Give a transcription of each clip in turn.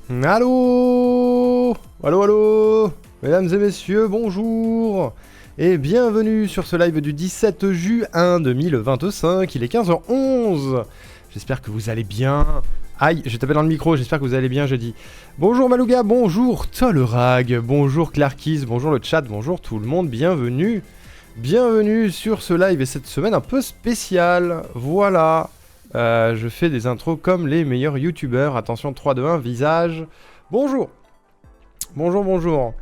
Allô. Allô, allô. Mesdames et messieurs, bonjour. Et bienvenue sur ce live du 17 juin 2025. Il est 15h11. J'espère que vous allez bien. Aïe, j'ai tapé dans le micro, j'espère que vous allez bien, je dis. Bonjour Malouga, bonjour Tolerag, bonjour Clarkis, bonjour le chat, bonjour tout le monde, bienvenue. Bienvenue sur ce live et cette semaine un peu spéciale. Voilà. Je fais des intros comme les meilleurs youtubeurs. Attention, 3, 2, 1, visage. Bonjour. Bonjour, bonjour.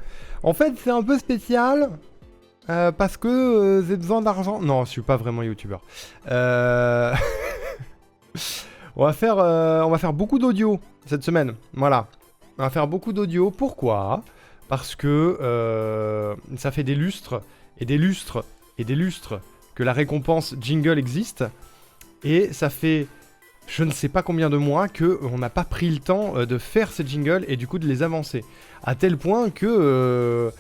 En fait, c'est un peu spécial parce que j'ai besoin d'argent. Non, je suis pas vraiment youtubeur. On va faire beaucoup d'audio cette semaine. Voilà. On va faire beaucoup d'audio. Pourquoi ? Parce que ça fait des lustres et des lustres et des lustres que la récompense jingle existe. Et ça fait je ne sais pas combien de mois qu'on n'a pas pris le temps de faire ces jingles et du coup de les avancer. À tel point que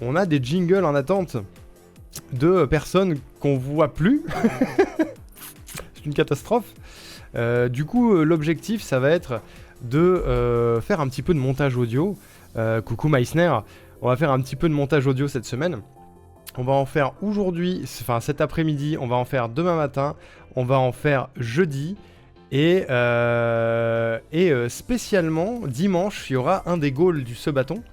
on a des jingles en attente de personnes qu'on voit plus. C'est une catastrophe. Du coup, l'objectif, ça va être de faire un petit peu de montage audio. Coucou Meissner. On va faire un petit peu de montage audio cette semaine. On va en faire aujourd'hui, enfin cet après-midi, on va en faire demain matin, on va en faire jeudi, et spécialement, dimanche, il y aura un des goals du Sebaton,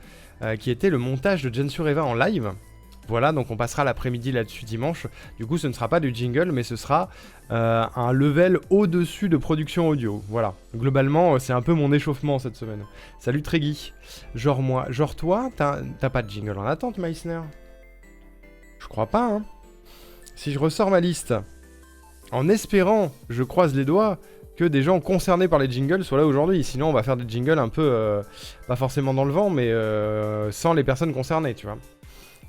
qui était le montage de Gensureva en live. Voilà, donc on passera l'après-midi là-dessus dimanche. Du coup, ce ne sera pas du jingle, mais ce sera un level au-dessus de production audio. Voilà, globalement, c'est un peu mon échauffement cette semaine. Salut Tregui. Genre moi, genre toi, t'as pas de jingle en attente, Meissner ? Je crois pas, hein. Si je ressors ma liste, en espérant, je croise les doigts, que des gens concernés par les jingles soient là aujourd'hui. Sinon, on va faire des jingles un peu, pas forcément dans le vent, mais sans les personnes concernées, tu vois.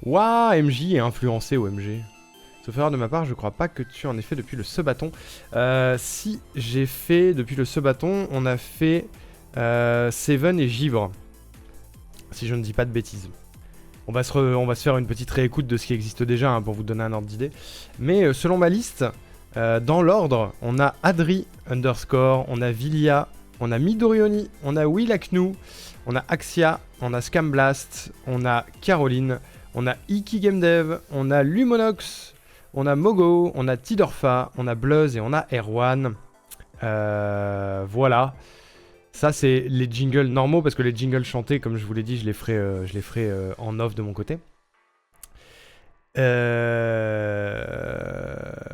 Waouh, MJ est influencé au MG. Sauf erreur de ma part, je crois pas que tu en aies fait depuis le Sebaton. Si j'ai fait depuis le Sebaton, on a fait Seven et Givre. Si je ne dis pas de bêtises. On va se faire une petite réécoute de ce qui existe déjà hein, pour vous donner un ordre d'idée. Mais selon ma liste, dans l'ordre, on a Adri _, on a Vilia, on a Midorioni, on a Willaknu, on a Axia, on a Scamblast, on a Caroline, on a Iki Game Dev, on a Lumonox, on a Mogo, on a Tidorfa, on a Bluzz et on a Erwan. Voilà. Ça, c'est les jingles normaux, parce que les jingles chantés, comme je vous l'ai dit, je les ferai en off de mon côté.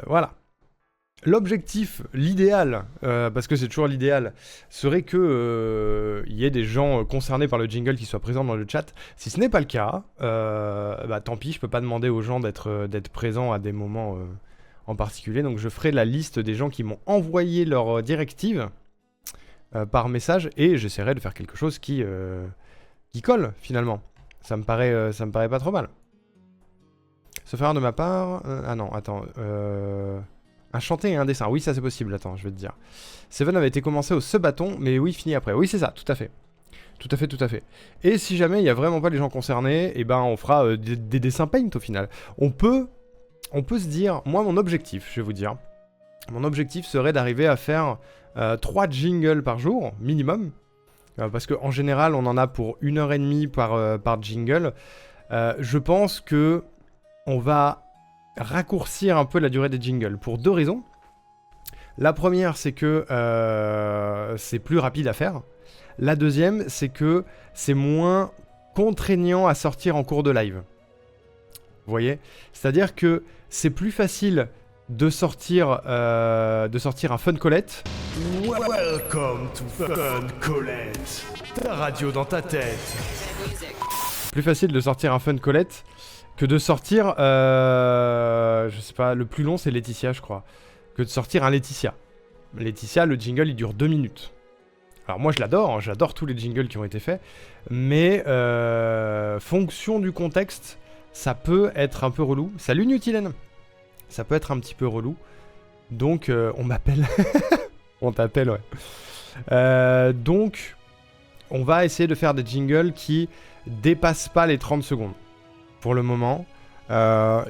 Voilà. L'objectif, l'idéal, parce que c'est toujours l'idéal, serait que y ait des gens concernés par le jingle qui soient présents dans le chat. Si ce n'est pas le cas, bah tant pis, je peux pas demander aux gens d'être présents à des moments en particulier. Donc je ferai la liste des gens qui m'ont envoyé leurs directives. Par message et j'essaierai de faire quelque chose qui colle finalement. Ça me paraît pas trop mal. Sauf erreur de ma part. Ah non, attends. Un chanté et un dessin. Oui, ça c'est possible. Attends, je vais te dire. Seven avait été commencé au Sebaton, mais oui, fini après. Oui, c'est ça, tout à fait. Tout à fait, tout à fait. Et si jamais il y a vraiment pas les gens concernés, et ben on fera des dessins paint au final. On peut se dire. Moi, mon objectif, je vais vous dire. Mon objectif serait d'arriver à faire 3 jingles par jour, minimum. Parce qu'en général, on en a pour 1h30 par jingle. Je pense que on va raccourcir un peu la durée des jingles pour 2 raisons. La première, c'est que c'est plus rapide à faire. La deuxième, c'est que c'est moins contraignant à sortir en cours de live. Vous voyez ? C'est-à-dire que c'est plus facile de sortir un Fun Colette. Welcome to Fun Colette, ta radio dans ta tête. Plus facile de sortir un Fun Colette que de sortir, je sais pas, le plus long c'est Laetitia je crois, que de sortir un Laetitia. Laetitia, le jingle il dure 2 minutes. Alors moi je l'adore, hein, j'adore tous les jingles qui ont été faits, mais fonction du contexte, ça peut être un peu relou. Salut Newtilen. Ça peut être un petit peu relou. Donc, on m'appelle. On t'appelle, ouais. Donc, on va essayer de faire des jingles qui dépassent pas les 30 secondes. Pour le moment.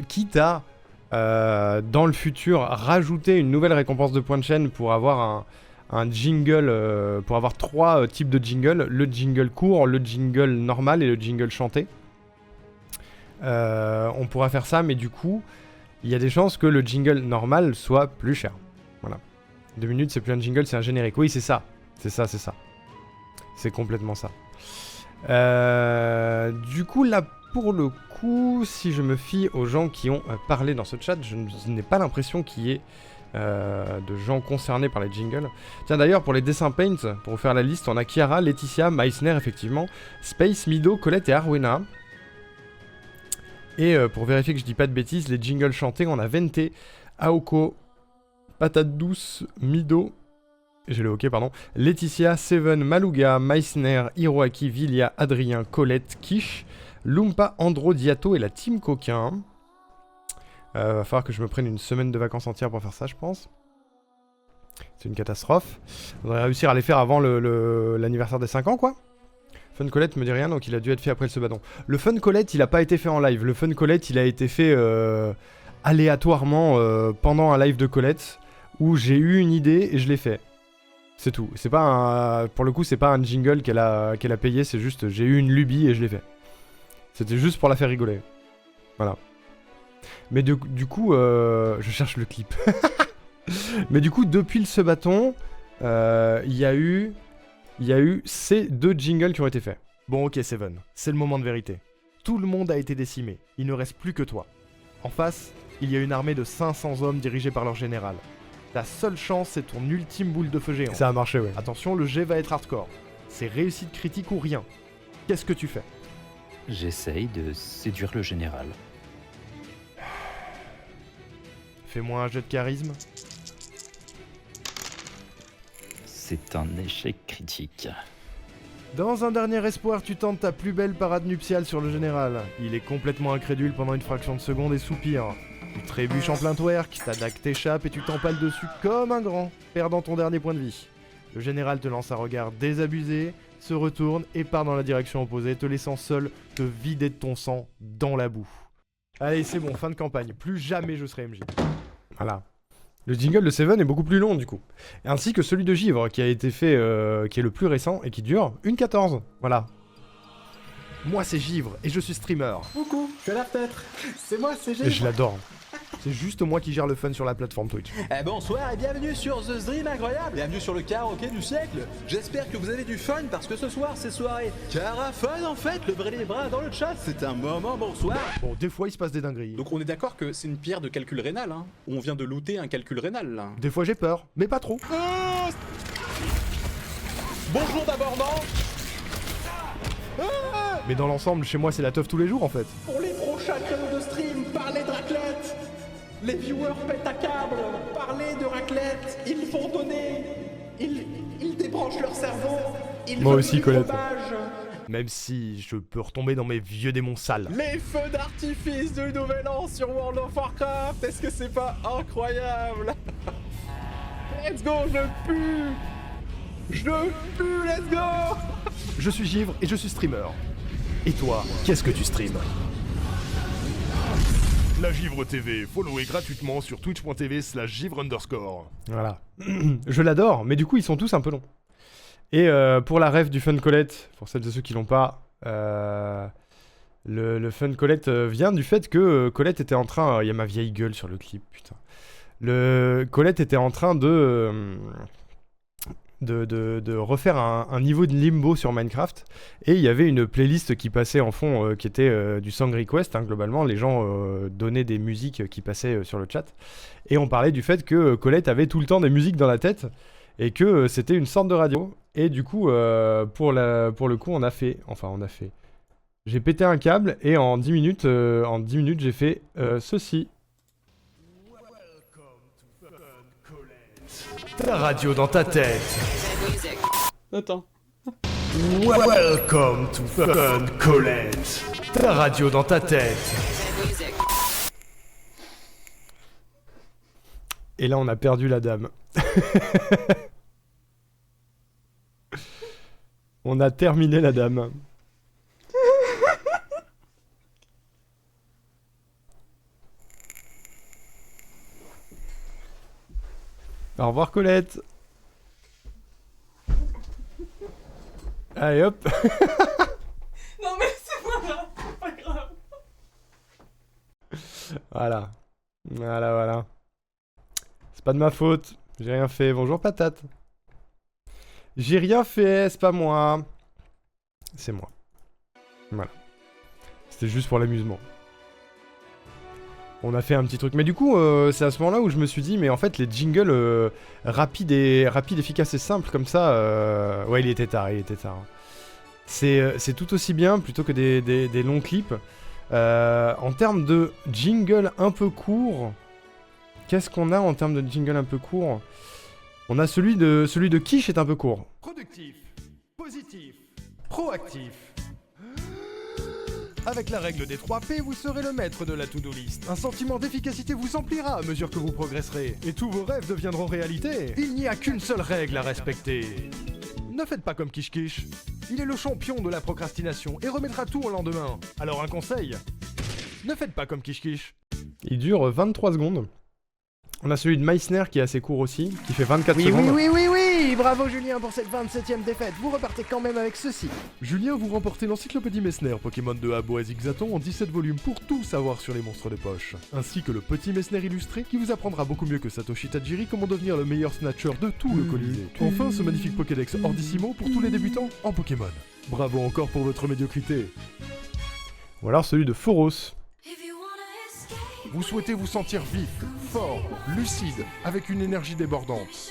Quitte à, dans le futur, rajouter une nouvelle récompense de points de chaîne pour avoir un jingle, pour avoir 3 types de jingle, le jingle court, le jingle normal et le jingle chanté. On pourra faire ça, mais du coup, il y a des chances que le jingle normal soit plus cher. Voilà. 2 minutes, c'est plus un jingle, c'est un générique. Oui, c'est ça. C'est ça. C'est complètement ça. Du coup, là, pour le coup, si je me fie aux gens qui ont parlé dans ce chat, je n'ai pas l'impression qu'il y ait de gens concernés par les jingles. Tiens, d'ailleurs, pour les dessins Paint, pour vous faire la liste, on a Chiara, Laetitia, Meissner, effectivement, Space, Mido, Colette et Arwena. Et pour vérifier que je dis pas de bêtises, les jingles chantés, on a Vente, Aoko, Patate Douce, Mido, j'ai le hockey, pardon, Laetitia, Seven, Maluga, Meissner, Hiroaki, Vilia, Adrien, Colette, Kish, Lumpa, Andro, Diato et la Team Coquin. Va falloir que je me prenne une semaine de vacances entières pour faire ça, je pense. C'est une catastrophe. On devrait réussir à les faire avant l'anniversaire des 5 ans, quoi. Fun Colette me dit rien, donc il a dû être fait après le Sebadon. Le Fun Colette, il a pas été fait en live. Le Fun Colette, il a été fait aléatoirement pendant un live de Colette, où j'ai eu une idée et je l'ai fait. C'est tout. C'est pas pour le coup, c'est pas un jingle qu'elle a payé, c'est juste j'ai eu une lubie et je l'ai fait. C'était juste pour la faire rigoler. Voilà. Mais du coup, je cherche le clip. Mais du coup, depuis le Sebaton, il y a eu ces 2 jingles qui ont été faits. Bon, ok, Seven, c'est le moment de vérité. Tout le monde a été décimé, il ne reste plus que toi. En face, il y a une armée de 500 hommes dirigés par leur général. Ta seule chance, c'est ton ultime boule de feu géant. Ça a marché, ouais. Attention, le jet va être hardcore. C'est réussite critique ou rien. Qu'est-ce que tu fais? J'essaye de séduire le général. Fais-moi un jet de charisme. C'est un échec critique. Dans un dernier espoir, tu tentes ta plus belle parade nuptiale sur le général. Il est complètement incrédule pendant une fraction de seconde et soupire. Tu trébuches en plein twerk, ta dague t'échappe et tu t'empales dessus comme un grand, perdant ton dernier point de vie. Le général te lance un regard désabusé, se retourne et part dans la direction opposée, te laissant seul te vider de ton sang dans la boue. Allez, c'est bon, fin de campagne. Plus jamais je serai MJ. Voilà. Le jingle de Seven est beaucoup plus long du coup. Ainsi que celui de Givre qui a été fait, qui est le plus récent et qui dure 1,14. Voilà. Moi c'est Givre et je suis streamer. Coucou, je suis à la fenêtre. C'est moi, c'est Gilles. Et je l'adore. C'est juste moi qui gère le fun sur la plateforme Twitch. Bonsoir et bienvenue sur The Stream Incroyable. Bienvenue sur le karaoké du siècle. J'espère que vous avez du fun parce que ce soir c'est soirée Carafun en fait. Levez les bras dans le chat, c'est un moment bonsoir. Bon, des fois il se passe des dingueries. Donc on est d'accord que c'est une pierre de calcul rénal, hein. On vient de looter un calcul rénal, là. Des fois j'ai peur, mais pas trop. Bonjour d'abord, non. Mais dans l'ensemble, chez moi c'est la teuf tous les jours en fait. Pour les prochains créneaux de stream, parlez de raclette. Les viewers pètent à câble. Parlez de raclette. Ils font donner. Ils débranchent leur cerveau. Ils Moi veulent aussi, du Colette. fromage. Même si je peux retomber dans mes vieux démons sales. Les feux d'artifice du Nouvel An sur World of Warcraft, est-ce que c'est pas incroyable? Let's go, je pue. Let's go. Je suis Givre et je suis streamer. Et toi, qu'est-ce que tu streames? La Givre TV, followez gratuitement sur twitch.tv/givre_. Voilà. Je l'adore, mais du coup ils sont tous un peu longs. Et pour la ref du Fun Colette, pour celles et ceux qui l'ont pas, le Fun Colette vient du fait que Colette était en train... Il y a ma vieille gueule sur le clip, putain. Colette était en train de refaire un niveau de limbo sur Minecraft, et il y avait une playlist qui passait en fond qui était du song request, hein, globalement les gens donnaient des musiques qui passaient sur le chat, et on parlait du fait que Colette avait tout le temps des musiques dans la tête et que c'était une sorte de radio, et du coup pour le coup on a fait j'ai pété un câble et en 10 minutes j'ai fait ceci. Ta radio dans ta tête. Attends. Welcome to Fun Colette. Ta radio dans ta tête. Et là on a perdu la dame. On a terminé la dame. Au revoir Colette. Allez hop. Non mais c'est pas grave. Voilà. Voilà. C'est pas de ma faute. J'ai rien fait. Bonjour patate. J'ai rien fait, c'est pas moi. C'est moi. Voilà. C'était juste pour l'amusement. On a fait un petit truc. Mais du coup, c'est à ce moment-là où je me suis dit, mais en fait, les jingles rapides, efficaces et simples comme ça... Ouais, il était tard. C'est tout aussi bien plutôt que des longs clips. En termes de jingle un peu court, qu'est-ce qu'on a en termes de jingle un peu court? On a celui de Quiche est un peu court. Productif, positif, proactif. Avec la règle des 3 P, vous serez le maître de la to-do list. Un sentiment d'efficacité vous emplira à mesure que vous progresserez. Et tous vos rêves deviendront réalité. Il n'y a qu'une seule règle à respecter. Ne faites pas comme Kish Kish. Il est le champion de la procrastination et remettra tout au lendemain. Alors un conseil, ne faites pas comme Kish Kish. Il dure 23 secondes. On a celui de Meissner qui est assez court aussi, qui fait 24 secondes. Oui, bravo Julien pour cette 27ème défaite. Vous repartez quand même avec ceci. Julien, vous remportez l'encyclopédie Messner, Pokémon de Abo à Zigzaton en 17 volumes pour tout savoir sur les monstres de poche. Ainsi que le petit Messner illustré qui vous apprendra beaucoup mieux que Satoshi Tajiri comment devenir le meilleur snatcher de tout le Colisée. Enfin, ce magnifique Pokédex Ordissimo pour tous les débutants en Pokémon. Bravo encore pour votre médiocrité. Ou alors celui de Foros. Vous souhaitez vous sentir vif, fort, lucide, avec une énergie débordante.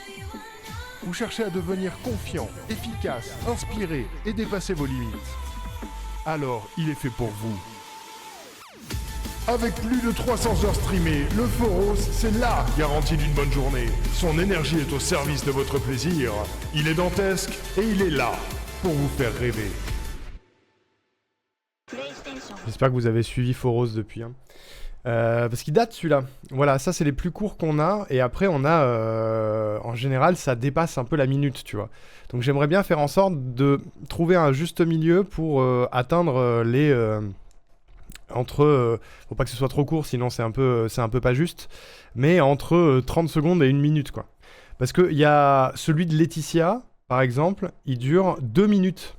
Vous cherchez à devenir confiant, efficace, inspiré et dépasser vos limites. Alors, il est fait pour vous. Avec plus de 300 heures streamées, le Foros, c'est LA garantie d'une bonne journée. Son énergie est au service de votre plaisir. Il est dantesque et il est là pour vous faire rêver. J'espère que vous avez suivi Foros depuis. Hein. Parce qu'il date celui-là. Voilà, ça c'est les plus courts qu'on a. Et après on a, en général, ça dépasse un peu la minute, tu vois. Donc j'aimerais bien faire en sorte de trouver un juste milieu pour atteindre les... faut pas que ce soit trop court, sinon c'est un peu pas juste. Mais entre 30 secondes et 1 minute, quoi. Parce qu'il y a celui de Laetitia, par exemple, il dure 2 minutes.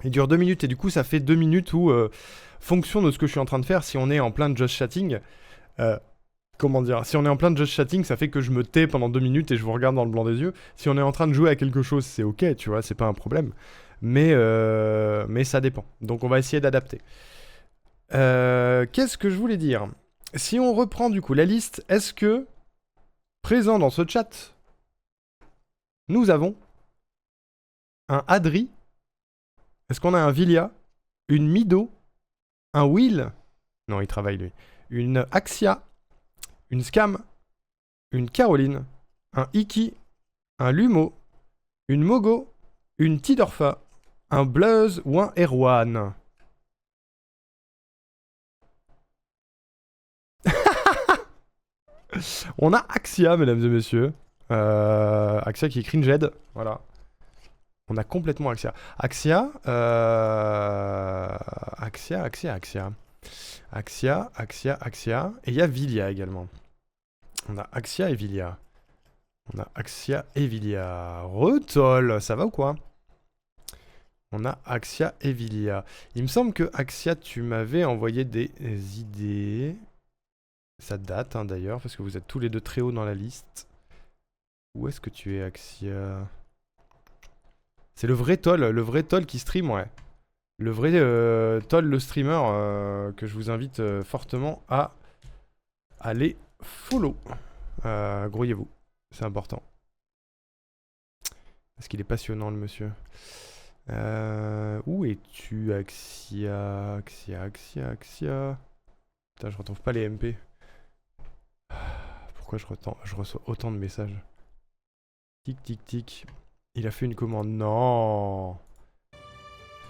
Il dure 2 minutes et du coup ça fait 2 minutes où... fonction de ce que je suis en train de faire, si on est en plein de just chatting, si on est en plein de just chatting, ça fait que je me tais pendant 2 minutes et je vous regarde dans le blanc des yeux. Si on est en train de jouer à quelque chose, c'est ok, tu vois, c'est pas un problème. Mais ça dépend. Donc on va essayer d'adapter. Qu'est-ce que je voulais dire? Si on reprend du coup la liste, est-ce que, présent dans ce chat, nous avons un Adri? Est-ce qu'on a un Vilia? Une Mido? Un Will, non il travaille lui, une Axia, une Scam, une Caroline, un Iki, un Lumo, une Mogo, une Tidorfa, un Bluzz ou un Erwan. On a Axia, mesdames et messieurs. Axia qui est cringed, voilà. On a complètement Axia. Axia. Et il y a Vilia également. On a Axia et Vilia. Retol, ça va ou quoi? On a Axia et Vilia. Il me semble que Axia, tu m'avais envoyé des idées. Ça date hein, d'ailleurs, parce que vous êtes tous les deux très hauts dans la liste. Où est-ce que tu es, Axia? C'est le vrai Toll qui stream, ouais. Le vrai Toll, le streamer, que je vous invite fortement à aller follow. Grouillez-vous, c'est important. Parce qu'il est passionnant, le monsieur. Où es-tu, Axia? Putain, je retrouve pas les MP. Pourquoi je reçois autant de messages? Tic, tic, tic. Il a fait une commande. Non.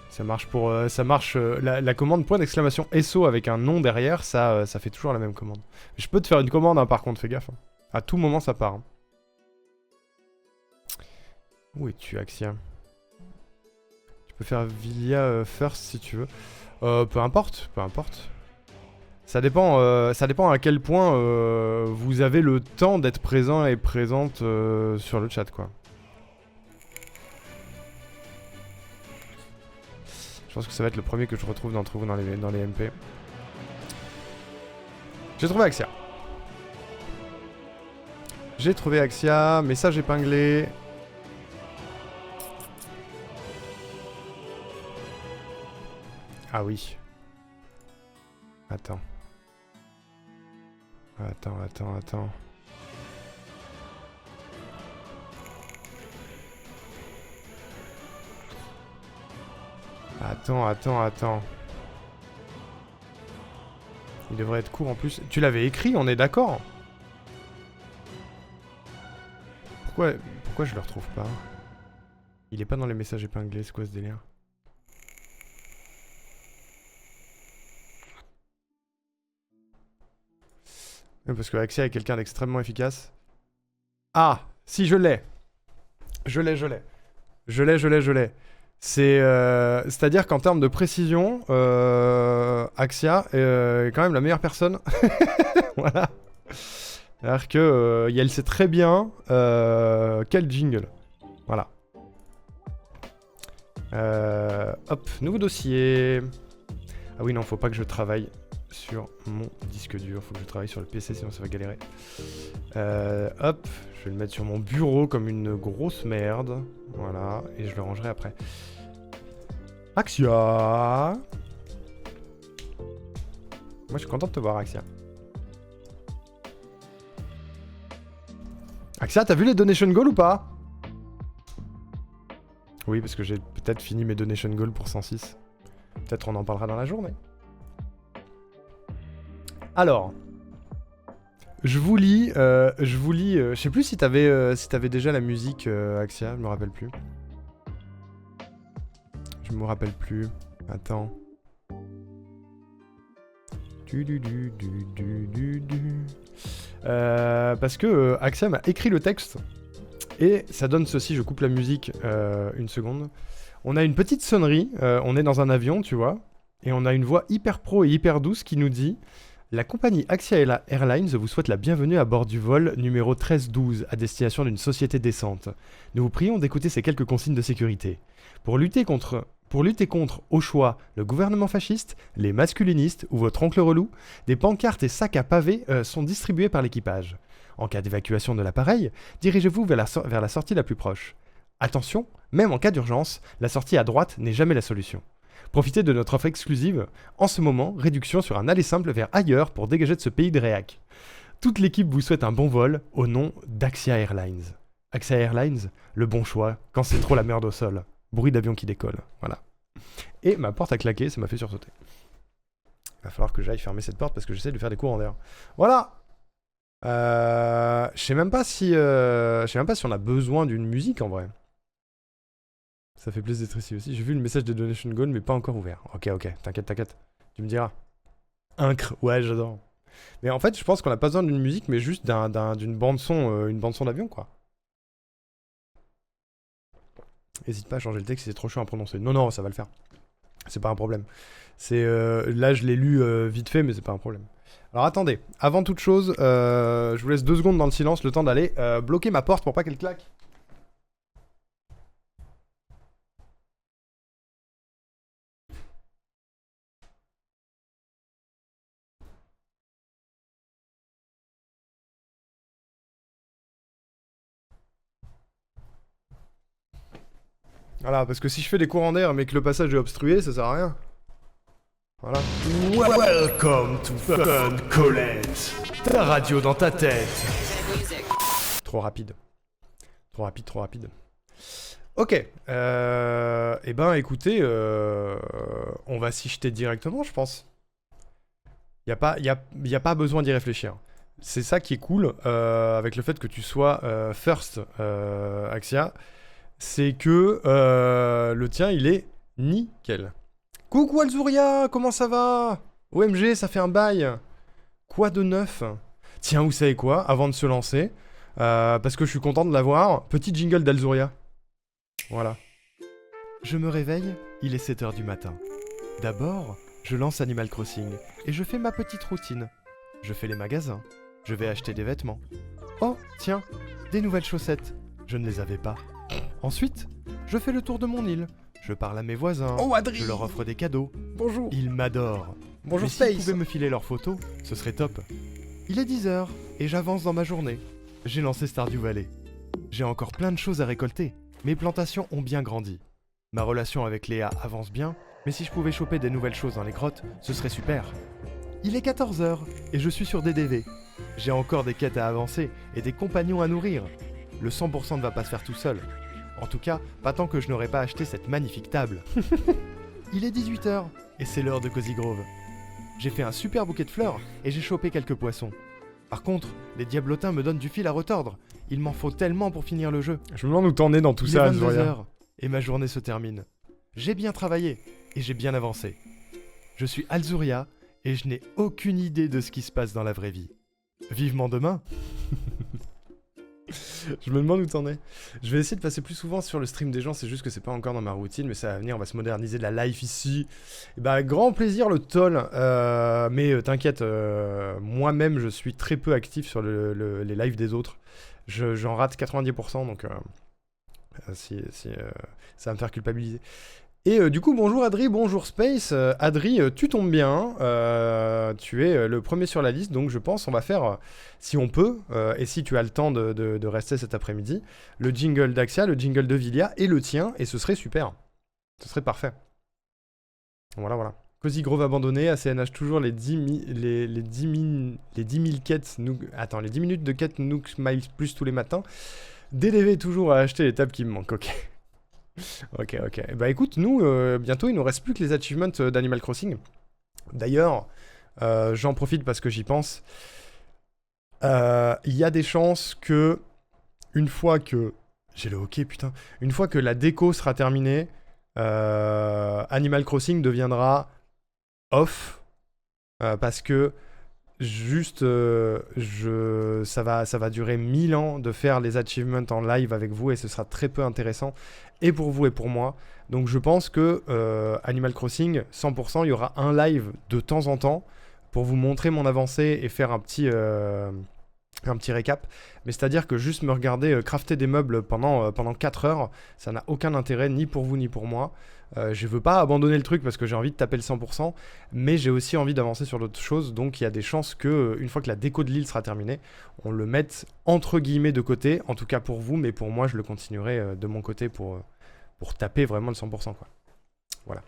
Ça marche pour... la commande point d'exclamation SO avec un nom derrière, ça fait toujours la même commande. Je peux te faire une commande, hein, par contre, fais gaffe. Hein. À tout moment, ça part. Hein. Où es-tu, Axia? Tu peux faire Vilia first si tu veux. Peu importe. Ça dépend à quel point vous avez le temps d'être présent et présente sur le chat, quoi. pense que ça va être le premier que je retrouve d'entre vous dans les MP. J'ai trouvé Axia. J'ai trouvé Axia, message épinglé. Ah oui. Attends. Attends. Attends. Il devrait être court en plus. Tu l'avais écrit, on est d'accord? Pourquoi je le retrouve pas? Il est pas dans les messages épinglés, c'est quoi ce délire? Parce que Axia est quelqu'un d'extrêmement efficace. Ah! Si, je l'ai! Je l'ai. C'est-à-dire qu'en termes de précision, Axia est quand même la meilleure personne. Voilà. C'est-à-dire que elle sait très bien quel jingle. Voilà. Hop, nouveau dossier. Ah oui, non, faut pas que je travaille sur mon disque dur. Faut que je travaille sur le PC, sinon ça va galérer. Hop, je vais le mettre sur mon bureau comme une grosse merde. Voilà, et je le rangerai après. Axia! Moi, je suis content de te voir, Axia. Axia, t'as vu les donation goals ou pas? Oui, parce que j'ai peut-être fini mes donation goals pour 106. Peut-être on en parlera dans la journée. Alors, je vous lis, je sais plus si t'avais déjà la musique, Axia, je me rappelle plus. Attends. Parce que Axia m'a écrit le texte et ça donne ceci, je coupe la musique une seconde. On a une petite sonnerie, on est dans un avion, tu vois, et on a une voix hyper pro et hyper douce qui nous dit: la compagnie Axia Airlines vous souhaite la bienvenue à bord du vol numéro 1312 à destination d'une société décente. Nous vous prions d'écouter ces quelques consignes de sécurité. Pour lutter contre, au choix, le gouvernement fasciste, les masculinistes ou votre oncle relou, des pancartes et sacs à pavés sont distribués par l'équipage. En cas d'évacuation de l'appareil, dirigez-vous vers la sortie la plus proche. Attention, même en cas d'urgence, la sortie à droite n'est jamais la solution. Profitez de notre offre exclusive. En ce moment, réduction sur un aller simple vers ailleurs pour dégager de ce pays de réac. Toute l'équipe vous souhaite un bon vol au nom d'Axia Airlines. Axia Airlines, le bon choix quand c'est trop la merde au sol. Bruit d'avion qui décolle, voilà. Et ma porte a claqué, ça m'a fait sursauter. Il va falloir que j'aille fermer cette porte parce que j'essaie de faire des courants d'air. Voilà. Je sais même pas si on a besoin d'une musique en vrai. Ça fait plaisir d'être ici aussi. J'ai vu le message de Donation Goal mais pas encore ouvert. Ok, t'inquiète. Tu me diras. Incre, ouais, j'adore. Mais en fait, je pense qu'on a pas besoin d'une musique, mais juste d'une bande-son, une bande-son d'avion, quoi. N'hésite pas à changer le texte, c'est trop chiant à prononcer. Non, ça va le faire. C'est pas un problème. Là, je l'ai lu vite fait, mais c'est pas un problème. Alors attendez, avant toute chose, je vous laisse 2 secondes dans le silence, le temps d'aller bloquer ma porte pour pas qu'elle claque. Voilà, parce que si je fais des courants d'air mais que le passage est obstrué, ça sert à rien. Voilà. Welcome to Fun Colette, ta radio dans ta tête. Trop rapide. Ok. Eh ben, écoutez, on va s'y jeter directement, je pense. Y a pas besoin d'y réfléchir. C'est ça qui est cool avec le fait que tu sois first, Axia. C'est que le tien, il est nickel. Coucou Alzuria, comment ça va? OMG, ça fait un bail. Quoi de neuf? Tiens, vous savez quoi? Avant de se lancer, parce que je suis content de l'avoir, petit jingle d'Alzuria. Voilà. Je me réveille, il est 7h du matin. D'abord, je lance Animal Crossing et je fais ma petite routine. Je fais les magasins, je vais acheter des vêtements. Oh, tiens, des nouvelles chaussettes. Je ne les avais pas. Ensuite, je fais le tour de mon île. Je parle à mes voisins. Oh, Adri! Je leur offre des cadeaux. Bonjour. Ils m'adorent. Bonjour Mais s'ils Space. pouvaient me filer leurs photos, ce serait top. Il est 10h et j'avance dans ma journée. J'ai lancé Stardew Valley. J'ai encore plein de choses à récolter. Mes plantations ont bien grandi. Ma relation avec Léa avance bien, mais si je pouvais choper des nouvelles choses dans les grottes, ce serait super. Il est 14h et je suis sur DDV. J'ai encore des quêtes à avancer et des compagnons à nourrir. Le 100% ne va pas se faire tout seul. En tout cas, pas tant que je n'aurais pas acheté cette magnifique table. Il est 18h et c'est l'heure de Cozy Grove. J'ai fait un super bouquet de fleurs et j'ai chopé quelques poissons. Par contre, les diablotins me donnent du fil à retordre. Il m'en faut tellement pour finir le jeu. Je me demande où t'en es dans tout Il ça, est Azuria. 22h et ma journée se termine. J'ai bien travaillé et j'ai bien avancé. Je suis Alzuria et je n'ai aucune idée de ce qui se passe dans la vraie vie. Vivement demain. Je me demande où t'en es. Je vais essayer de passer plus souvent sur le stream des gens, c'est juste que c'est pas encore dans ma routine, mais ça va venir, on va se moderniser de la life ici. Et bah, grand plaisir le toll, mais t'inquiète, moi-même je suis très peu actif sur les lives des autres. J'en rate 90%, donc ça va me faire culpabiliser. Et du coup, bonjour Adri, bonjour Space. Adri, tu tombes bien, tu es le premier sur la liste, donc je pense on va faire, si on peut, et si tu as le temps de rester cet après-midi, le jingle d'Axia, le jingle de Vilia et le tien, et ce serait super. Ce serait parfait. Voilà, voilà. Cozy Grove abandonné, ACNH toujours les 10 000 quêtes, attends, les 10 minutes de quêtes Nook Smiles Plus tous les matins. DDV toujours à acheter les tables qui me manquent, ok. Ok. Bah écoute, nous, bientôt, il nous reste plus que les achievements d'Animal Crossing. D'ailleurs, j'en profite parce que j'y pense. Il y a des chances que, une fois que... J'ai le hockey, putain. Une fois que la déco sera terminée, Animal Crossing deviendra off. Parce que, juste, ça va durer 1000 ans de faire les achievements en live avec vous et ce sera très peu intéressant. Et pour vous et pour moi. Donc je pense que Animal Crossing, 100%, il y aura un live de temps en temps pour vous montrer mon avancée et faire un petit récap. Mais c'est-à-dire que juste me regarder crafter des meubles pendant 4 heures, ça n'a aucun intérêt ni pour vous ni pour moi. Je veux pas abandonner le truc parce que j'ai envie de taper le 100%, mais j'ai aussi envie d'avancer sur d'autres choses, donc il y a des chances que, une fois que la déco de l'île sera terminée, on le mette entre guillemets de côté, en tout cas pour vous, mais pour moi je le continuerai de mon côté pour taper vraiment le 100%, quoi. Voilà.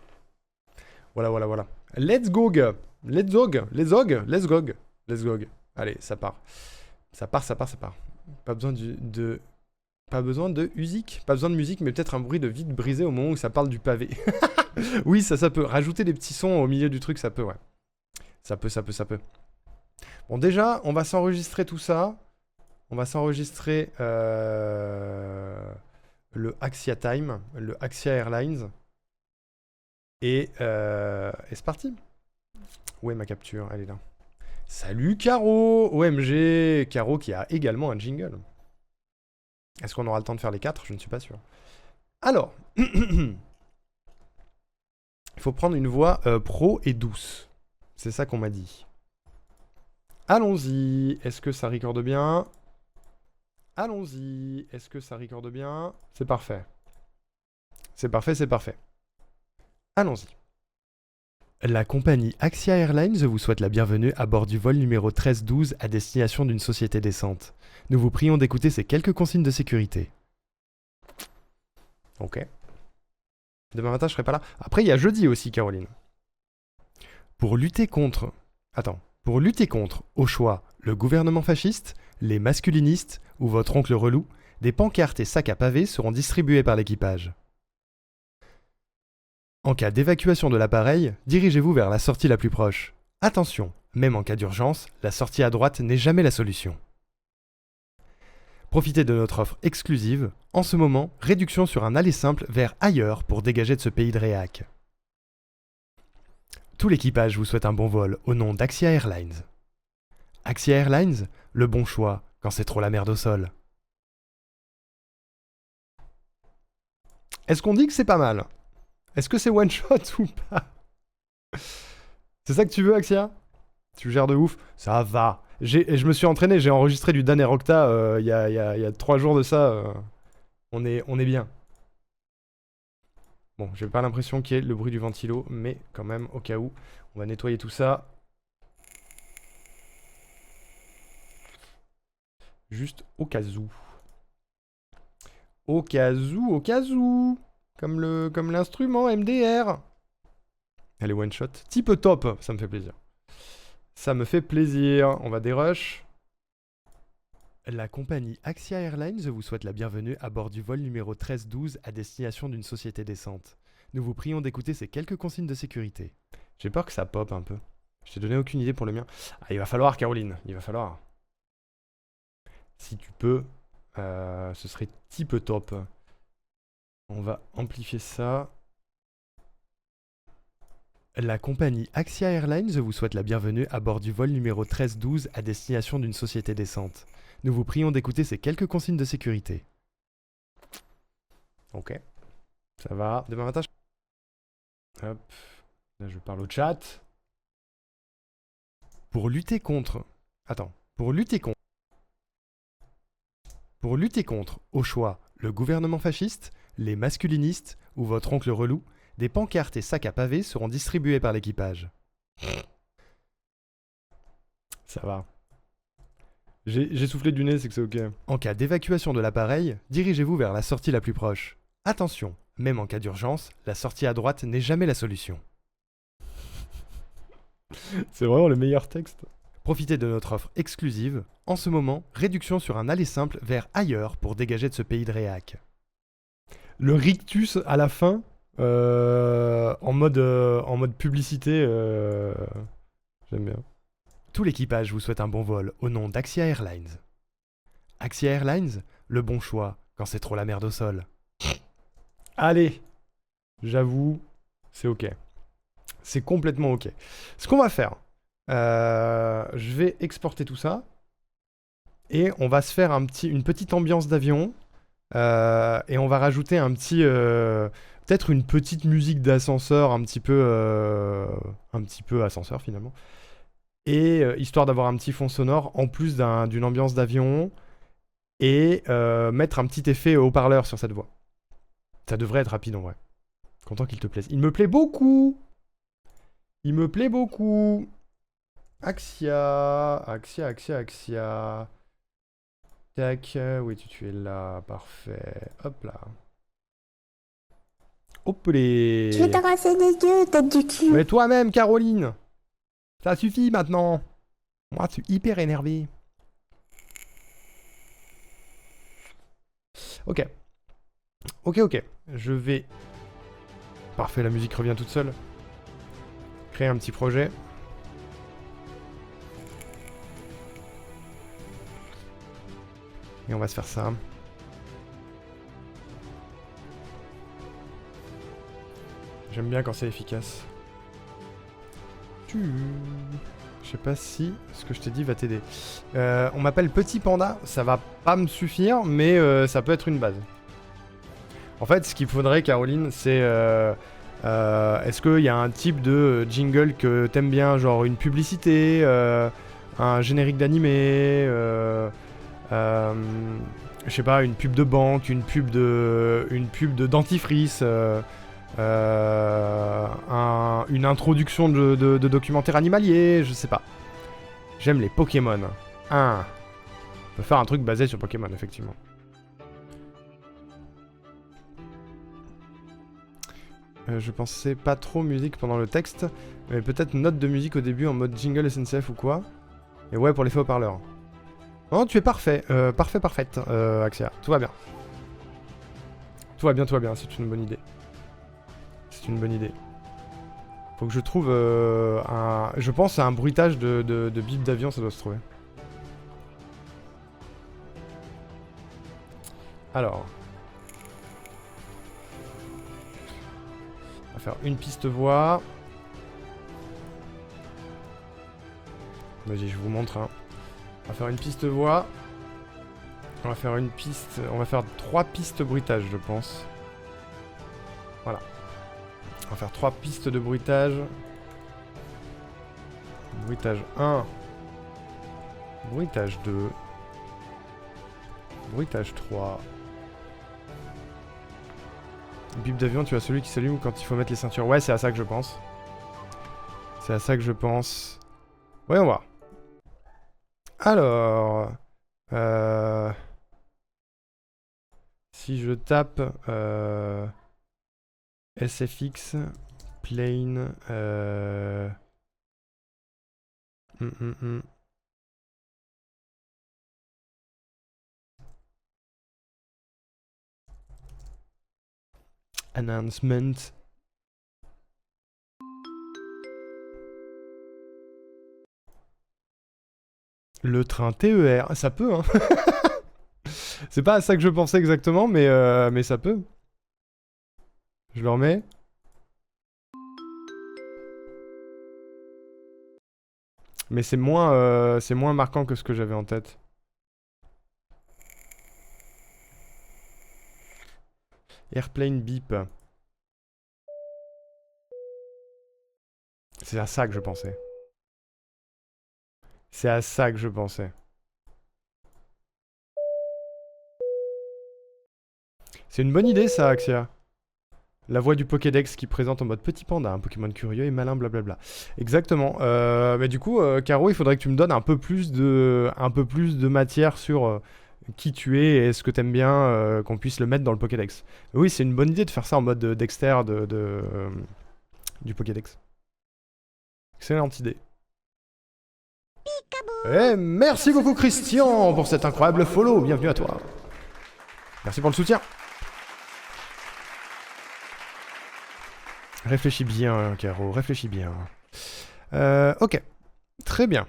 Voilà. Let's go. Allez, ça part. Ça part. Pas besoin Pas besoin de musique, mais peut-être un bruit de vide brisé au moment où ça parle du pavé. Oui, ça peut. Rajouter des petits sons au milieu du truc, ça peut, ouais. Ça peut. Bon, déjà, on va s'enregistrer tout ça. On va s'enregistrer le Axia Time, le Axia Airlines. Et c'est parti. Où est ma capture? Elle est là. Salut Caro! OMG! Caro qui a également un jingle. Est-ce qu'on aura le temps de faire les 4? Je ne suis pas sûr. Alors, il faut prendre une voix pro et douce. C'est ça qu'on m'a dit. Allons-y. Est-ce que ça recorde bien? Allons-y. Est-ce que ça recorde bien? C'est parfait. C'est parfait. Allons-y. La compagnie Axia Airlines vous souhaite la bienvenue à bord du vol numéro 1312 à destination d'une société décente. Nous vous prions d'écouter ces quelques consignes de sécurité. Ok. Demain matin, je serai pas là. Après, il y a jeudi aussi, Caroline. Pour lutter contre, au choix, le gouvernement fasciste, les masculinistes ou votre oncle relou, des pancartes et sacs à pavés seront distribués par l'équipage. En cas d'évacuation de l'appareil, dirigez-vous vers la sortie la plus proche. Attention, même en cas d'urgence, la sortie à droite n'est jamais la solution. Profitez de notre offre exclusive. En ce moment, réduction sur un aller simple vers ailleurs pour dégager de ce pays de réac. Tout l'équipage vous souhaite un bon vol au nom d'Axia Airlines. Axia Airlines, le bon choix quand c'est trop la merde au sol. Est-ce qu'on dit que c'est pas mal? Est-ce que c'est one shot ou pas? C'est ça que tu veux, Axia? Tu gères de ouf? Ça va. Je me suis entraîné, j'ai enregistré du Dan et Rocta il y a 3 jours de ça. On est bien. Bon, j'ai pas l'impression qu'il y ait le bruit du ventilo, mais quand même, au cas où, on va nettoyer tout ça. Juste au cas où. Au cas où, au cas où. Comme l'instrument MDR. Elle est one shot. Type top, ça me fait plaisir. Ça me fait plaisir. On va dérush. La compagnie Axia Airlines vous souhaite la bienvenue à bord du vol numéro 1312 à destination d'une société décente. Nous vous prions d'écouter ces quelques consignes de sécurité. J'ai peur que ça pop un peu. Je t'ai donné aucune idée pour le mien. Ah, il va falloir, Caroline. Il va falloir. Si tu peux, ce serait type top. On va amplifier ça. La compagnie Axia Airlines vous souhaite la bienvenue à bord du vol numéro 1312 à destination d'une société décente. Nous vous prions d'écouter ces quelques consignes de sécurité. Ok. Ça va. Démarrage. Hop. Là, je parle au chat. Pour lutter contre... Attends. Pour lutter contre, au choix, le gouvernement fasciste, les masculinistes ou votre oncle relou, des pancartes et sacs à pavés seront distribués par l'équipage. Ça va. J'ai soufflé du nez, c'est que c'est ok. En cas d'évacuation de l'appareil, dirigez-vous vers la sortie la plus proche. Attention, même en cas d'urgence, la sortie à droite n'est jamais la solution. C'est vraiment le meilleur texte. Profitez de notre offre exclusive. En ce moment, réduction sur un aller simple vers ailleurs pour dégager de ce pays de réac. Le rictus à la fin, en mode publicité, j'aime bien. Tout l'équipage vous souhaite un bon vol au nom d'Axia Airlines. Axia Airlines, le bon choix quand c'est trop la merde au sol. Allez, j'avoue, c'est ok. C'est complètement ok. Ce qu'on va faire, je vais exporter tout ça et on va se faire une petite ambiance d'avion et on va rajouter un petit, peut-être une petite musique d'ascenseur, un petit peu ascenseur finalement. Et histoire d'avoir un petit fond sonore en plus d'une ambiance d'avion et mettre un petit effet haut-parleur sur cette voix. Ça devrait être rapide en vrai. Content qu'il te plaise. Il me plaît beaucoup. Il me plaît beaucoup. Axia. Tac. Oui, tu es là. Parfait. Hop là. Hop les. Je vais te rincer les yeux, tête du cul. Mais toi-même, Caroline. Ça suffit maintenant. Moi, je suis hyper énervé. Ok. Ok. Je vais... Parfait, la musique revient toute seule. Créer un petit projet. Et on va se faire ça. J'aime bien quand c'est efficace. Je sais pas si ce que je t'ai dit va t'aider. On m'appelle Petit Panda, ça va pas me suffire, mais ça peut être une base. En fait, ce qu'il faudrait, Caroline, c'est... est-ce qu'il y a un type de jingle que t'aimes bien, genre une publicité, un générique d'animé, je sais pas, une pub de banque, une pub de dentifrice, une introduction de documentaire animalier, je sais pas. J'aime les Pokémon. On peut faire un truc basé sur Pokémon, effectivement. Je pensais pas trop musique pendant le texte, mais peut-être note de musique au début en mode jingle SNCF ou quoi. Et ouais, pour l'effet haut-parleur. Non, tu es parfait. Parfaite, Axia. Tout va bien. Tout va bien, c'est une bonne idée. C'est une bonne idée. Faut que je trouve je pense à un bruitage de bip d'avion, ça doit se trouver. Alors. On va faire une piste voix. Vas-y, je vous montre. Hein. On va faire une piste voix. On va faire une piste... On va faire 3 pistes bruitage, je pense. Voilà. On va faire 3 pistes de bruitage. Bruitage 1. Bruitage 2. Bruitage 3. Bip d'avion, tu as celui qui s'allume quand il faut mettre les ceintures. Ouais, c'est à ça que je pense. C'est à ça que je pense. Voyons voir. Alors... Si je tape... SFX... Plane... Announcement. Le train TER, ça peut hein. C'est pas à ça que je pensais exactement, mais ça peut. Je le remets. Mais c'est moins marquant que ce que j'avais en tête. Airplane beep. C'est à ça que je pensais. C'est à ça que je pensais. C'est une bonne idée ça, Axia. La voix du Pokédex qui présente en mode petit panda, un Pokémon curieux et malin, blablabla. Exactement. Mais du coup, Caro, il faudrait que tu me donnes un peu plus de matière sur qui tu es et ce que t'aimes bien, qu'on puisse le mettre dans le Pokédex. Oui, c'est une bonne idée de faire ça en mode Dexter du Pokédex. Excellente idée. Et merci beaucoup Christian pour cet incroyable follow. Bienvenue à toi. Merci pour le soutien. Réfléchis bien, Caro, réfléchis bien. Ok, très bien.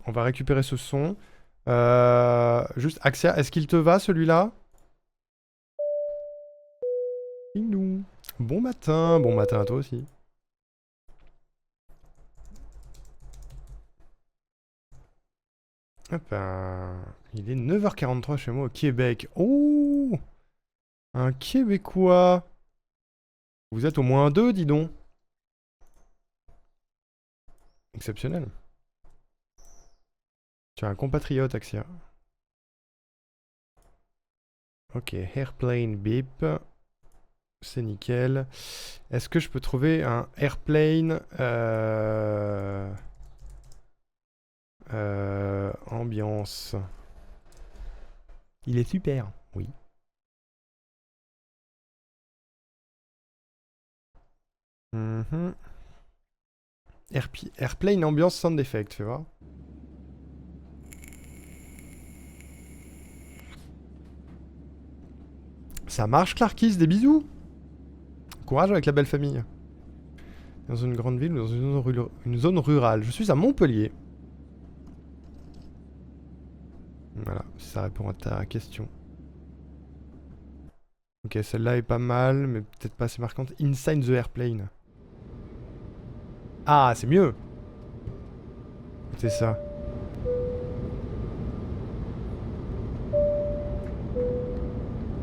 On va récupérer ce son. Juste, Axia, est-ce qu'il te va celui-là? Bon matin à toi aussi. Hop, il est 9h43 chez moi au Québec. Oh, un Québécois. Vous êtes au moins deux, dis donc. Exceptionnel. Tu as un compatriote, Axia. Ok, airplane beep. C'est nickel. Est-ce que je peux trouver un airplane ambiance? Il est super, oui. Airplane ambiance sound effect, fais voir. Ça marche, Clarkis, des bisous. Courage avec la belle famille. Dans une grande ville ou dans une zone rurale. Je suis à Montpellier. Voilà, si ça répond à ta question. Ok, celle-là est pas mal, mais peut-être pas assez marquante. Inside the airplane. Ah, c'est mieux. C'est ça.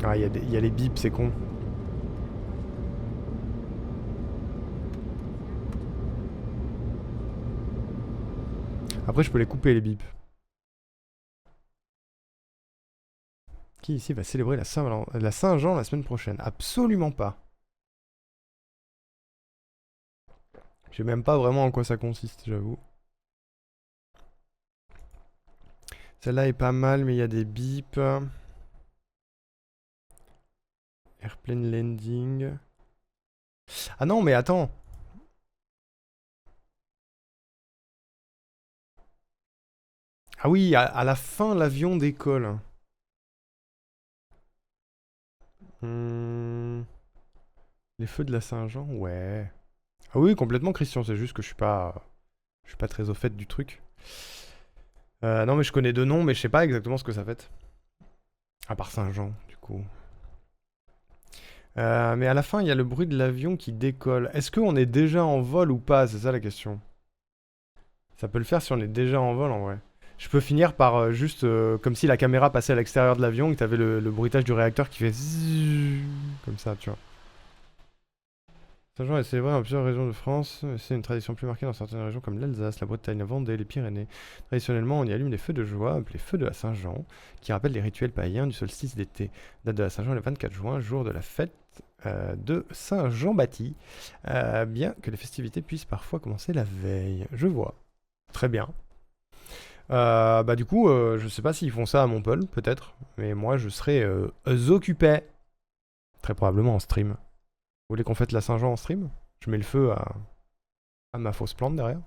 Ah, il y a les bips, c'est con. Après, je peux les couper, les bips. Qui ici va célébrer la Saint-Jean la semaine prochaine? Absolument pas. Je sais même pas vraiment en quoi ça consiste, j'avoue. Celle-là est pas mal, mais il y a des bips. Airplane landing. Ah non, mais attends. Ah oui, à la fin, l'avion décolle. Les feux de la Saint-Jean, ouais. Ah oui, complètement, Christian. C'est juste que je suis pas très au fait du truc. Non, mais je connais deux noms, mais je sais pas exactement ce que ça fait. À part Saint-Jean, du coup. Mais à la fin, il y a le bruit de l'avion qui décolle. Est-ce qu'on est déjà en vol ou pas? C'est ça la question. Ça peut le faire si on est déjà en vol, en vrai. Je peux finir par juste comme si la caméra passait à l'extérieur de l'avion et que t'avais le bruitage du réacteur qui fait zzzz, comme ça, tu vois. Saint-Jean est célébré dans plusieurs régions de France. C'est une tradition plus marquée dans certaines régions comme l'Alsace, la Bretagne, la Vendée, les Pyrénées. Traditionnellement, on y allume des feux de joie, appelés feux de la Saint-Jean, qui rappellent les rituels païens du solstice d'été. Date de la Saint-Jean est le 24 juin, jour de la fête de Saint-Jean-Baptiste, bien que les festivités puissent parfois commencer la veille. Je vois. Très bien. Du coup, je sais pas s'ils font ça à Montpellier, peut-être, mais moi je serais occupé. Très probablement en stream. Vous voulez qu'on fête la Saint-Jean en stream? Je mets le feu à ma fausse plante derrière.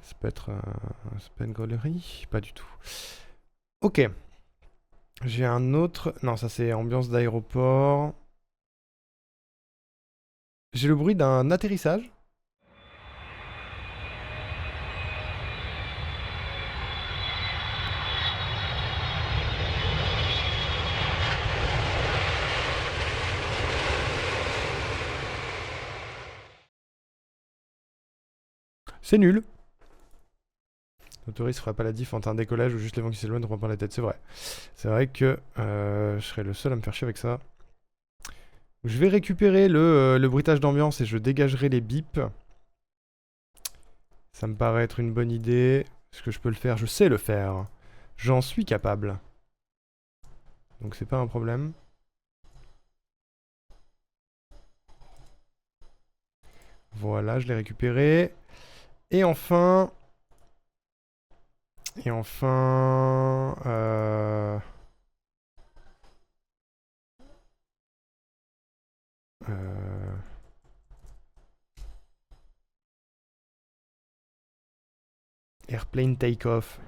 Ça peut être une gaulerie? Pas du tout. Ok. J'ai un autre... Non, ça c'est ambiance d'aéroport. J'ai le bruit d'un atterrissage. C'est nul. L'autoriste fera pas la diff entre un décollage ou juste les vents qui s'éloignent ne pas la tête, c'est vrai. C'est vrai que je serais le seul à me faire chier avec ça. Je vais récupérer le bruitage d'ambiance et je dégagerai les bips. Ça me paraît être une bonne idée. Est-ce que je peux le faire? Je sais le faire. J'en suis capable. Donc c'est pas un problème. Voilà, je l'ai récupéré. Et enfin... Airplane take-off.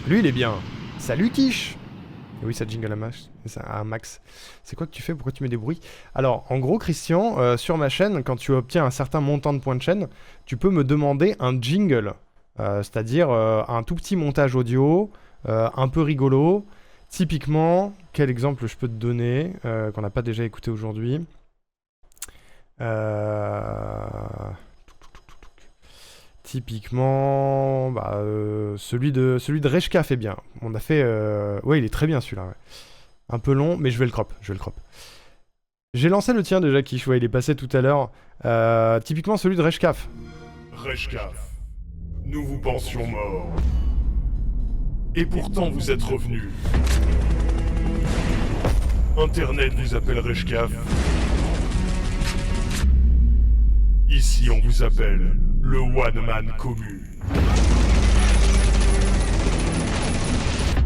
Lui, il est bien. Salut, Quiche! Et oui, ça jingle à max. C'est quoi que tu fais? Pourquoi tu mets des bruits? Alors, en gros, Christian, sur ma chaîne, quand tu obtiens un certain montant de points de chaîne, tu peux me demander un jingle. C'est-à-dire un tout petit montage audio, un peu rigolo. Typiquement, quel exemple je peux te donner, qu'on n'a pas déjà écouté aujourd'hui? Typiquement, celui de Reshka fait bien. On a fait... Ouais, il est très bien celui-là. Ouais. Un peu long, mais je vais le crop. J'ai lancé le tien déjà, Kish. Ouais, il est passé tout à l'heure. Typiquement celui de Reshkaf. Reshkaf, nous vous pensions morts. Et pourtant vous êtes revenus. Internet vous appelle Reshkaf. Ici on vous appelle le One Man Commune.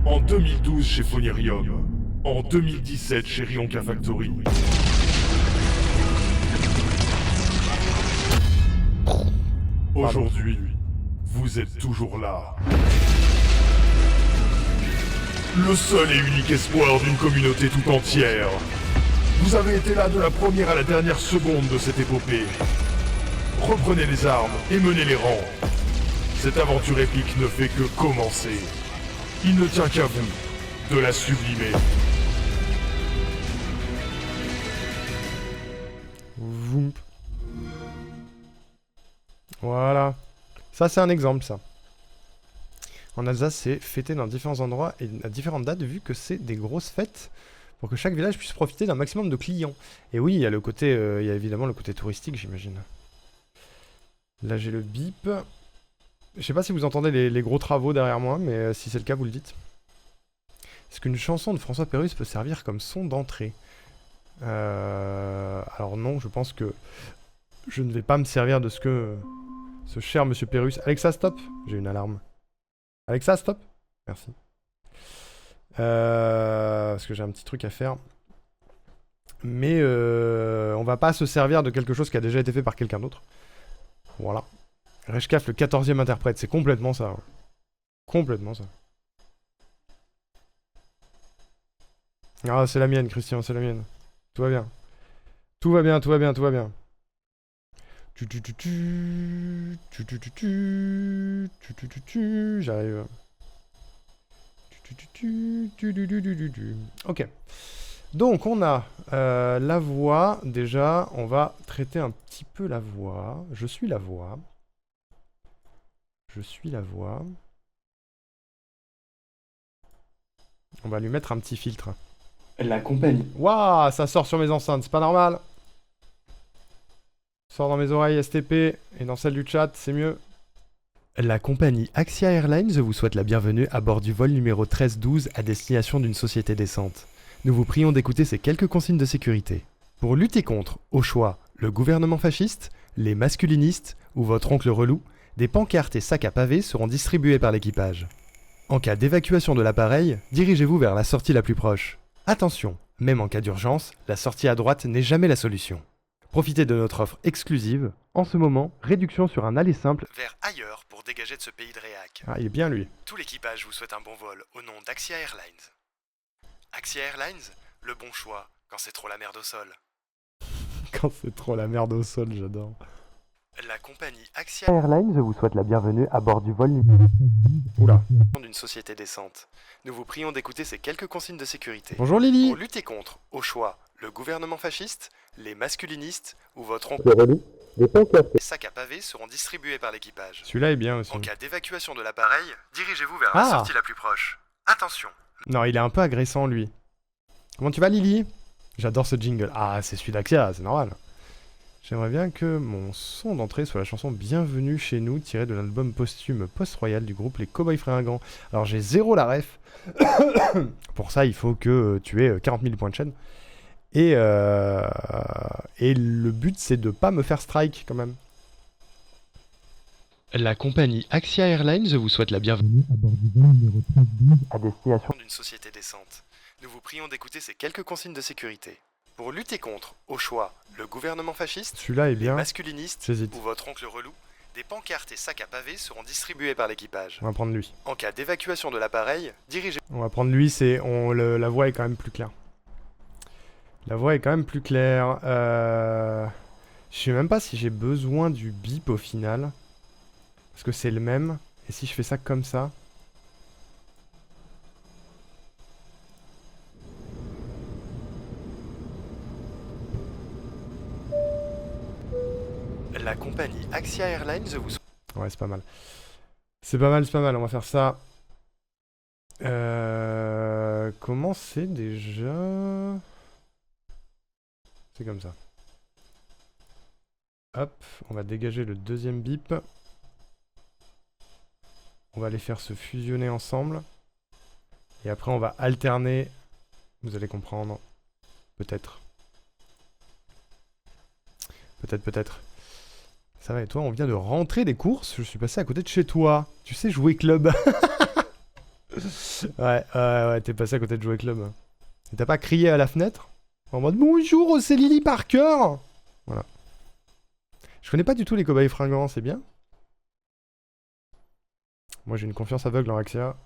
En 2012 chez Phonerium. En 2017 chez Rionka Factory. Aujourd'hui, vous êtes toujours là. Le seul et unique espoir d'une communauté tout entière. Vous avez été là de la première à la dernière seconde de cette épopée. Reprenez les armes et menez les rangs. Cette aventure épique ne fait que commencer. Il ne tient qu'à vous de la sublimer. Voump. Voilà. Ça, c'est un exemple, ça. En Alsace, c'est fêté dans différents endroits et à différentes dates, vu que c'est des grosses fêtes, pour que chaque village puisse profiter d'un maximum de clients. Et oui, il y a le côté, il y a évidemment le côté touristique, j'imagine. Là, j'ai le bip. Je sais pas si vous entendez les gros travaux derrière moi, mais si c'est le cas, vous le dites. Est-ce qu'une chanson de François Pérusse peut servir comme son d'entrée? Alors non, je pense que je ne vais pas me servir de ce que ce cher monsieur Pérusse... Alexa, stop! J'ai une alarme. Alexa, stop! Merci. Parce que j'ai un petit truc à faire. Mais on va pas se servir de quelque chose qui a déjà été fait par quelqu'un d'autre. Voilà. Reshkaf, le 14e interprète, c'est complètement ça. Hein. Complètement ça. Ah, c'est la mienne, Christian, c'est la mienne. Tout va bien. Tout va bien, tout va bien, tout va bien. J'arrive. Ok. Donc on a la voix. Déjà, on va traiter un petit peu la voix. Je suis la voix. Je suis la voix. On va lui mettre un petit filtre. La compagnie. Waouh, ça sort sur mes enceintes, c'est pas normal. Sort dans mes oreilles STP et dans celle du chat, c'est mieux. La compagnie Axia Airlines vous souhaite la bienvenue à bord du vol numéro 1312 à destination d'une société décente. Nous vous prions d'écouter ces quelques consignes de sécurité. Pour lutter contre, au choix, le gouvernement fasciste, les masculinistes ou votre oncle relou, des pancartes et sacs à pavés seront distribués par l'équipage. En cas d'évacuation de l'appareil, dirigez-vous vers la sortie la plus proche. Attention, même en cas d'urgence, la sortie à droite n'est jamais la solution. Profitez de notre offre exclusive. En ce moment, réduction sur un aller simple vers ailleurs pour dégager de ce pays de réac. Ah, il est bien lui. Tout l'équipage vous souhaite un bon vol au nom d'Axia Airlines. Axia Airlines, le bon choix quand c'est trop la merde au sol. Quand c'est trop la merde au sol, j'adore. La compagnie Axia Airlines vous souhaite la bienvenue à bord du vol numéro 1312. Oula. D'une société décente. Nous vous prions d'écouter ces quelques consignes de sécurité. Bonjour Lily. Pour lutter contre, au choix, le gouvernement fasciste, les masculinistes ou votre oncle relou, des sacs à pavés seront distribués par l'équipage. Celui-là est bien aussi. En cas d'évacuation de l'appareil, dirigez-vous vers la sortie la plus proche. Attention. Non, il est un peu agressant lui. Comment tu vas Lily? J'adore ce jingle. Ah, c'est celui d'Axia, c'est normal. J'aimerais bien que mon son d'entrée soit la chanson Bienvenue chez nous, tirée de l'album posthume Post-Royal du groupe Les Cowboys Fringants. Alors j'ai zéro la ref. Pour ça, il faut que tu aies 40 000 points de chaîne. Et le but, c'est de pas me faire strike quand même. La compagnie Axia Airlines vous souhaite la bienvenue à bord du vol numéro 1312 à destination d'une société décente. Nous vous prions d'écouter ces quelques consignes de sécurité. Pour lutter contre, au choix, le gouvernement fasciste, celui-là est bien, les masculinistes ou votre oncle relou, des pancartes et sacs à pavés seront distribués par l'équipage. On va prendre lui. En cas d'évacuation de l'appareil, dirigez... On va prendre lui, la voix est quand même plus claire. La voix est quand même plus claire. Je sais même pas si j'ai besoin du bip au final. Parce que c'est le même. Et si je fais ça comme ça... La compagnie Axia Airlines vous... Ouais, c'est pas mal. C'est pas mal, on va faire ça. Comment c'est déjà... C'est comme ça. Hop, on va dégager le deuxième bip. On va les faire se fusionner ensemble. Et après on va alterner. Vous allez comprendre. Peut-être. Peut-être. Ça va et toi, on vient de rentrer des courses. Je suis passé à côté de chez toi. Tu sais jouer club. Ouais, t'es passé à côté de jouer club. Et t'as pas crié à la fenêtre? En mode bonjour, c'est Lily Parker. Voilà. Je connais pas du tout les cobayes fringants, c'est bien. Moi j'ai une confiance aveugle en Axia.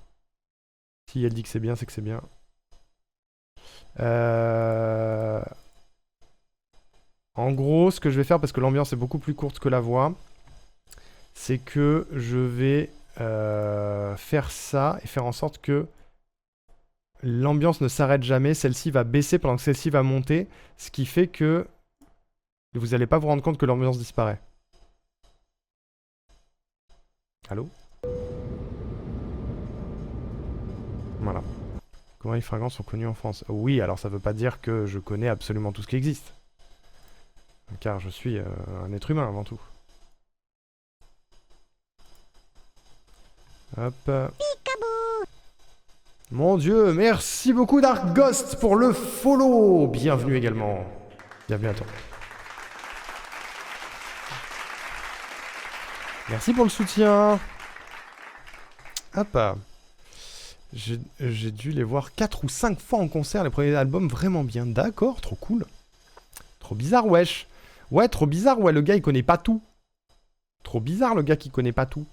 Si elle dit que c'est bien, c'est que c'est bien. En gros, ce que je vais faire, parce que l'ambiance est beaucoup plus courte que la voix, c'est que je vais faire ça et faire en sorte que l'ambiance ne s'arrête jamais. Celle-ci va baisser pendant que celle-ci va monter, ce qui fait que vous n'allez pas vous rendre compte que l'ambiance disparaît. Allô? Voilà. Comment les fringants sont connus en France? Oui, alors ça veut pas dire que je connais absolument tout ce qui existe. Car je suis un être humain avant tout. Hop. Mon Dieu, merci beaucoup Dark Ghost pour le follow. Bienvenue également. Bienvenue à toi. Merci pour le soutien. Hop. J'ai dû les voir 4 ou 5 fois en concert, les premiers albums, vraiment bien. D'accord, trop cool. Trop bizarre, wesh. Ouais, trop bizarre, ouais, le gars il connaît pas tout. Trop bizarre le gars qui connaît pas tout.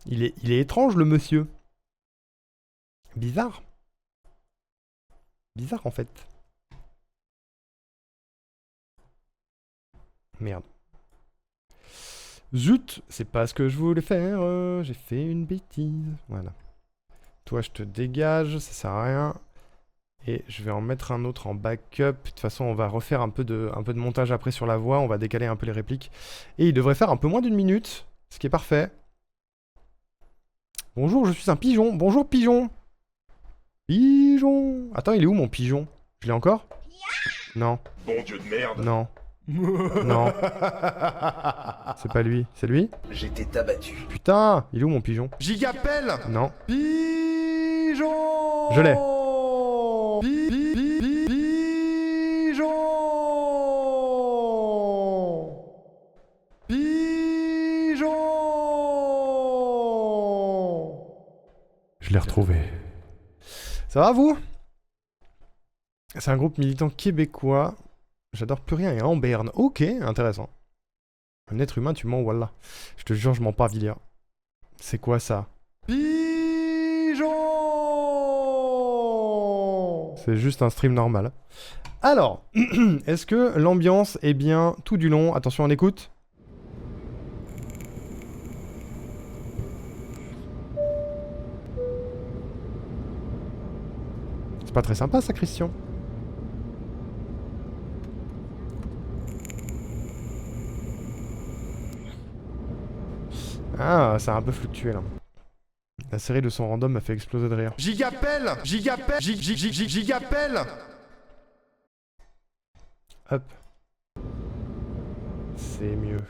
Il est étrange le monsieur. Bizarre. Bizarre en fait. Merde. Zut, c'est pas ce que je voulais faire. J'ai fait une bêtise. Voilà. Toi je te dégage, ça sert à rien. Et je vais en mettre un autre en backup. De toute façon, on va refaire un peu de montage après sur la voix. On va décaler un peu les répliques. Et il devrait faire un peu moins d'1 minute. Ce qui est parfait. Bonjour, je suis un pigeon. Bonjour, pigeon. Pigeon. Attends, il est où mon pigeon? Je l'ai encore? Non. Bon Dieu de merde. Non. Non. C'est pas lui. C'est lui? J'étais abattu. Putain, il est où mon pigeon? Gigapelle. Non. Pigeon. Je l'ai. Pigeon. Pigeon. Je l'ai retrouvé. Ça va vous? C'est un groupe militant québécois. J'adore plus rien et en berne. Ok, intéressant. Un être humain, tu mens, wallah. Je te jure, je mens pas, Villia. C'est quoi ça? Pigeon. C'est juste un stream normal. Alors, est-ce que l'ambiance est bien tout du long? Attention, on écoute. C'est pas très sympa ça, Christian. Ah, ça a un peu fluctué là. La série de son random m'a fait exploser de rire. Gigapelle. Gigapelle. Gigapelle. Hop. C'est mieux.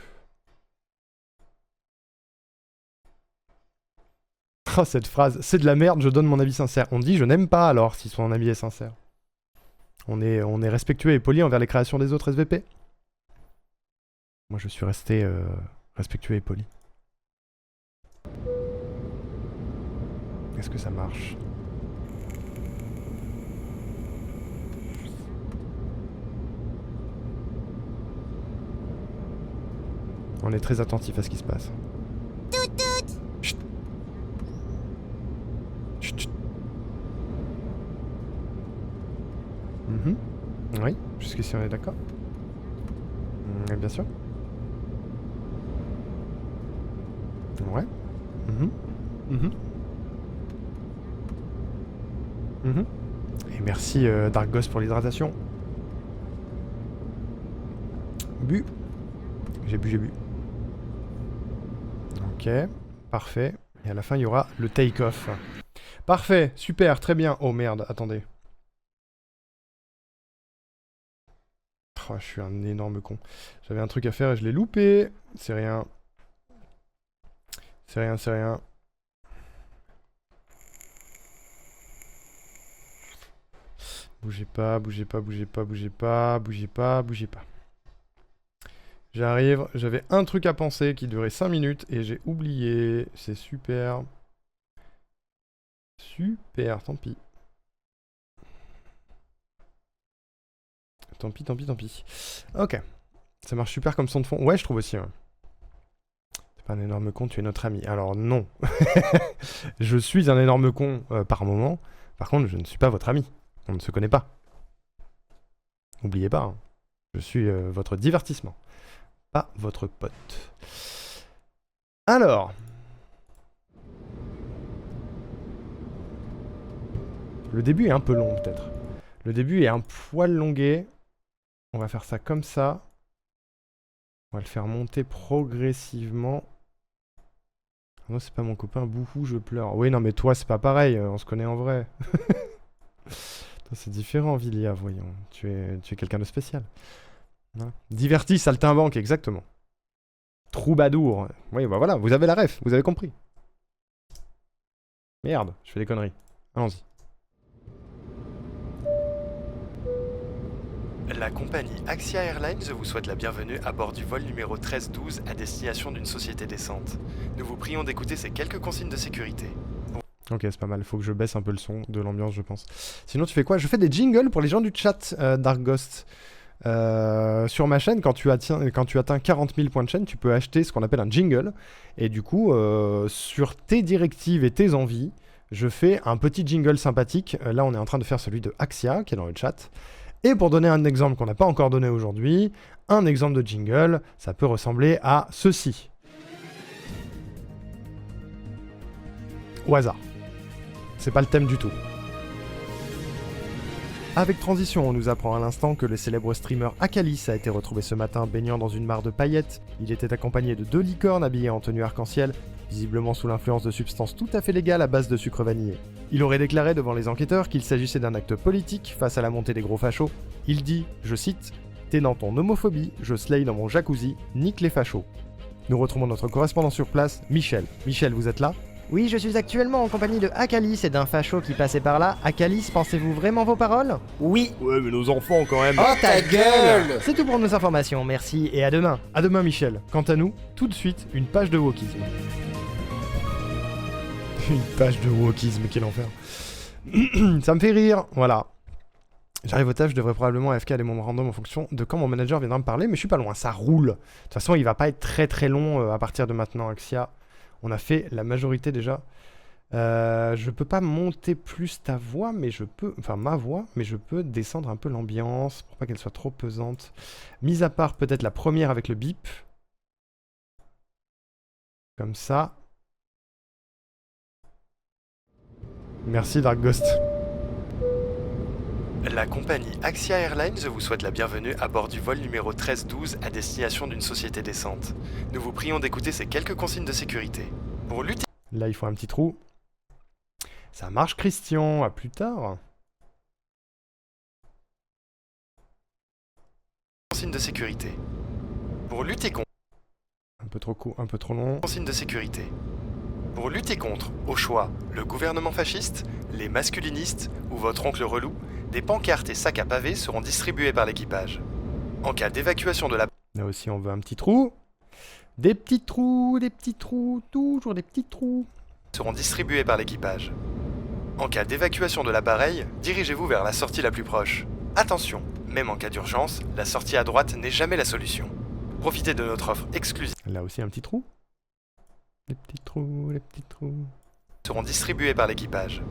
Oh, cette phrase. C'est de la merde, je donne mon avis sincère. On dit je n'aime pas alors si son avis est sincère. On est respectueux et poli envers les créations des autres SVP. Moi je suis resté respectueux et poli. Est-ce que ça marche? On est très attentif à ce qui se passe. Chut. Chut, chut. Oui, jusqu'ici on est d'accord. Bien sûr. Ouais. Et merci Dark Ghost pour l'hydratation. Bu. J'ai bu. Ok, parfait. Et à la fin, il y aura le take-off. Parfait, super, très bien. Oh merde, attendez. Oh, je suis un énorme con. J'avais un truc à faire et je l'ai loupé. C'est rien. C'est rien. Bougez pas. J'arrive, j'avais un truc à penser qui durait 5 minutes et j'ai oublié. C'est super. Super, tant pis. Tant pis. Ok. Ça marche super comme son de fond. Ouais, je trouve aussi. Ouais. T'es pas un énorme con, tu es notre ami. Alors non. Je suis un énorme con par moment. Par contre, je ne suis pas votre ami. On ne se connaît pas. N'oubliez pas, hein. Je suis votre divertissement. Pas votre pote. Alors. Le début est un peu long peut-être. Le début est un poil longué. On va faire ça comme ça. On va le faire monter progressivement. Non, c'est pas mon copain. Bouhou, je pleure. Oui, non, mais toi, c'est pas pareil. On se connaît en vrai. C'est différent, Villia, voyons. Tu es quelqu'un de spécial. Voilà. Divertis, saltimbanque, exactement. Troubadour. Oui, bah voilà, vous avez la ref, vous avez compris. Merde, je fais des conneries. Allons-y. La compagnie Axia Airlines vous souhaite la bienvenue à bord du vol numéro 1312 à destination d'une société décente. Nous vous prions d'écouter ces quelques consignes de sécurité. Ok, c'est pas mal, faut que je baisse un peu le son de l'ambiance, je pense. Sinon, tu fais quoi? Je fais des jingles pour les gens du chat, Dark Ghost. Sur ma chaîne, quand tu atteins 40 000 points de chaîne, tu peux acheter ce qu'on appelle un jingle. Et du coup, sur tes directives et tes envies, je fais un petit jingle sympathique. Là, on est en train de faire celui de Axia, qui est dans le chat. Et pour donner un exemple qu'on n'a pas encore donné aujourd'hui, un exemple de jingle, ça peut ressembler à ceci. Au hasard. C'est pas le thème du tout. Avec Transition, on nous apprend à l'instant que le célèbre streamer Akalis a été retrouvé ce matin baignant dans une mare de paillettes. Il était accompagné de 2 licornes habillées en tenue arc-en-ciel visiblement sous l'influence de substances tout à fait légales à base de sucre vanillé. Il aurait déclaré devant les enquêteurs qu'il s'agissait d'un acte politique face à la montée des gros fachos. Il dit, je cite, « T'es dans ton homophobie, je slay dans mon jacuzzi, nique les fachos ». Nous retrouvons notre correspondant sur place, Michel. Michel, vous êtes là? Oui, je suis actuellement en compagnie de Akalis et d'un facho qui passait par là. Akalis, pensez-vous vraiment vos paroles? Oui. Ouais, mais nos enfants quand même. Oh ta gueule! C'est tout pour nos informations, merci et à demain. À demain, Michel. Quant à nous, tout de suite, une page de wokisme. Une page de wokisme, quel enfer. Ça me fait rire, voilà. J'arrive au taf, je devrais probablement AFK aller mon random en fonction de quand mon manager viendra me parler, mais je suis pas loin, ça roule. De toute façon, il va pas être très très long à partir de maintenant, Axia. On a fait la majorité déjà. Je peux pas monter plus ta voix, mais je peux... Enfin, ma voix, mais je peux descendre un peu l'ambiance pour pas qu'elle soit trop pesante. Mis à part peut-être la première avec le bip. Comme ça. Merci Dark Ghost. La compagnie Axia Airlines vous souhaite la bienvenue à bord du vol numéro 1312 à destination d'une société décente. Nous vous prions d'écouter ces quelques consignes de sécurité. Pour lutter... Là, il faut un petit trou. Ça marche, Christian. À plus tard. Consignes de sécurité. Pour lutter contre... Un peu trop court, un peu trop long. Consignes de sécurité. Pour lutter contre, au choix, le gouvernement fasciste, les masculinistes ou votre oncle relou, des pancartes et sacs à pavés seront distribués par l'équipage. En cas d'évacuation de la... Là aussi, on veut un petit trou. Des petits trous, toujours des petits trous. Seront distribués par l'équipage. En cas d'évacuation de l'appareil, dirigez-vous vers la sortie la plus proche. Attention, même en cas d'urgence, la sortie à droite n'est jamais la solution. Profitez de notre offre exclusive. Là aussi, un petit trou. Les petits trous, les petits trous. Seront distribués par l'équipage.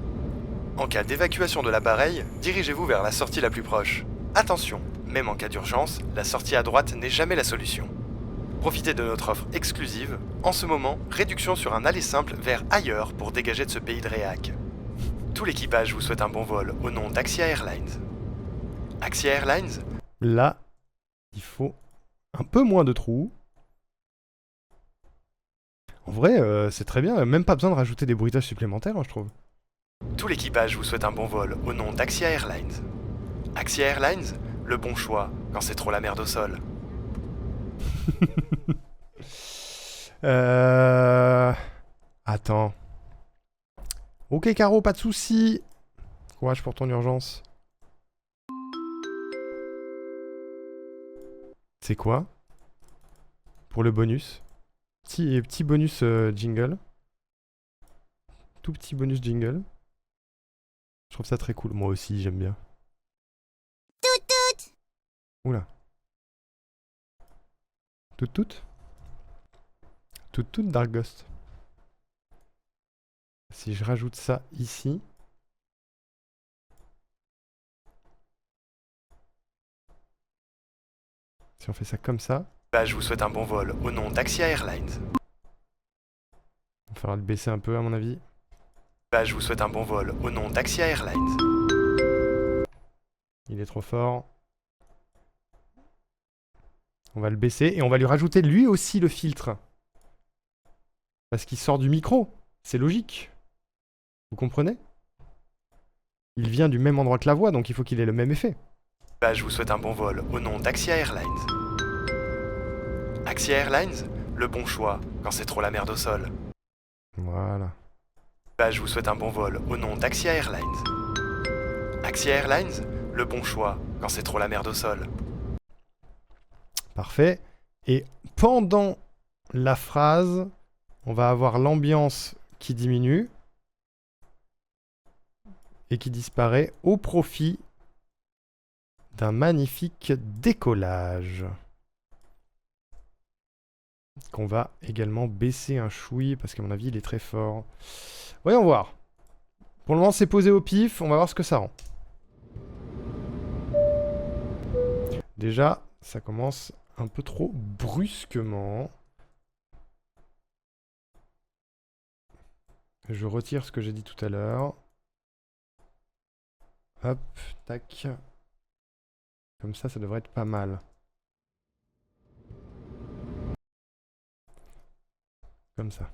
En cas d'évacuation de l'appareil, dirigez-vous vers la sortie la plus proche. Attention, même en cas d'urgence, la sortie à droite n'est jamais la solution. Profitez de notre offre exclusive. En ce moment, réduction sur un aller simple vers ailleurs pour dégager de ce pays de réac. Tout l'équipage vous souhaite un bon vol au nom d'Axia Airlines. Axia Airlines, Là, il faut un peu moins de trous. En vrai, c'est très bien. Même pas besoin de rajouter des bruitages supplémentaires, hein, je trouve. tout l'équipage vous souhaite un bon vol au nom d'Axia Airlines. Axia Airlines, le bon choix quand c'est trop la merde au sol. Attends. Ok, Caro, pas de soucis. Courage pour ton urgence. C'est quoi? Pour le bonus. Petit bonus jingle. Tout petit bonus jingle. Je trouve ça très cool. Moi aussi, j'aime bien. Oula. Tout Dark Ghost. Si je rajoute ça ici. Si on fait ça comme ça. Je vous souhaite un bon vol au nom d'Axia Airlines. Il va falloir le baisser un peu à mon avis. Je vous souhaite un bon vol au nom d'Axia Airlines. Il est trop fort. On va le baisser et on va lui rajouter lui aussi le filtre. Parce qu'il sort du micro. C'est logique. Vous comprenez? Il vient du même endroit que la voix, donc il faut qu'il ait le même effet. Je vous souhaite un bon vol au nom d'Axia Airlines. Axia Airlines, le bon choix quand c'est trop la merde au sol. Voilà. Je vous souhaite un bon vol au nom d'Axia Airlines. Axia Airlines, le bon choix quand c'est trop la merde au sol. Parfait. Et pendant la phrase, on va avoir l'ambiance qui diminue et qui disparaît au profit d'un magnifique décollage. Qu'on va également baisser un chouï parce qu'à mon avis il est très fort. Voyons voir. Pour le moment c'est posé au pif, on va voir ce que ça rend. Déjà, ça commence un peu trop brusquement. Je retire ce que j'ai dit tout à l'heure. Hop, tac. Comme ça devrait être pas mal. Comme ça.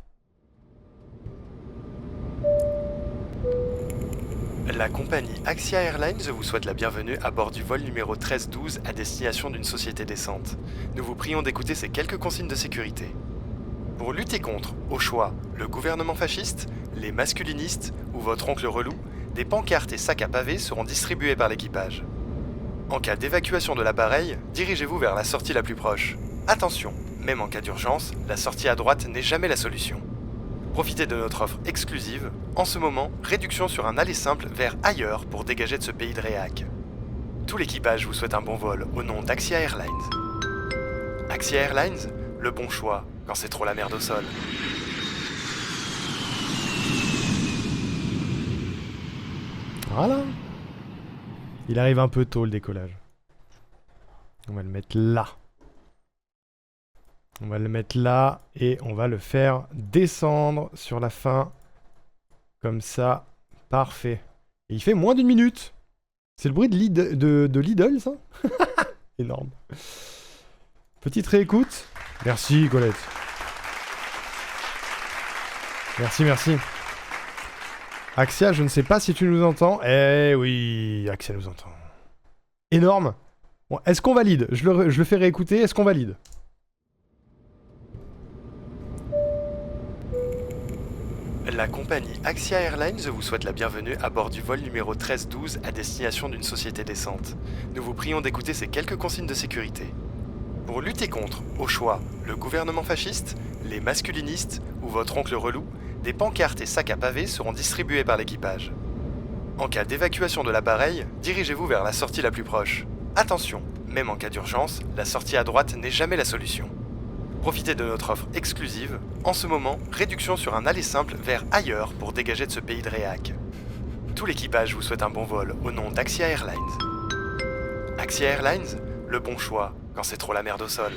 La compagnie Axia Airlines vous souhaite la bienvenue à bord du vol numéro 1312 à destination d'une société décente. Nous vous prions d'écouter ces quelques consignes de sécurité. Pour lutter contre, au choix, le gouvernement fasciste, les masculinistes ou votre oncle relou, des pancartes et sacs à pavés seront distribués par l'équipage. En cas d'évacuation de l'appareil, dirigez-vous vers la sortie la plus proche. Attention, même en cas d'urgence, la sortie à droite n'est jamais la solution. Profitez de notre offre exclusive. En ce moment, réduction sur un aller simple vers ailleurs pour dégager de ce pays de réac. Tout l'équipage vous souhaite un bon vol au nom d'Axia Airlines. Axia Airlines, le bon choix quand c'est trop la merde au sol. Voilà. Il arrive un peu tôt le décollage. On va le mettre là. On va le mettre là et on va le faire descendre sur la fin. Comme ça. Parfait. Et il fait moins d'1 minute. C'est le bruit de Lidl, ça? Énorme. Petite réécoute. Merci, Colette. Merci, merci. Axia, je ne sais pas si tu nous entends. Eh oui, Axia nous entend. Énorme. Bon, est-ce qu'on valide? Je le fais réécouter. Est-ce qu'on valide? La compagnie Axia Airlines vous souhaite la bienvenue à bord du vol numéro 1312 à destination d'une société décente. Nous vous prions d'écouter ces quelques consignes de sécurité. Pour lutter contre, au choix, le gouvernement fasciste, les masculinistes ou votre oncle relou, des pancartes et sacs à pavés seront distribués par l'équipage. En cas d'évacuation de l'appareil, dirigez-vous vers la sortie la plus proche. Attention, même en cas d'urgence, la sortie à droite n'est jamais la solution. Profitez de notre offre exclusive. En ce moment, réduction sur un aller simple vers ailleurs pour dégager de ce pays de réac. Tout l'équipage vous souhaite un bon vol au nom d'Axia Airlines. Axia Airlines, le bon choix quand c'est trop la merde au sol.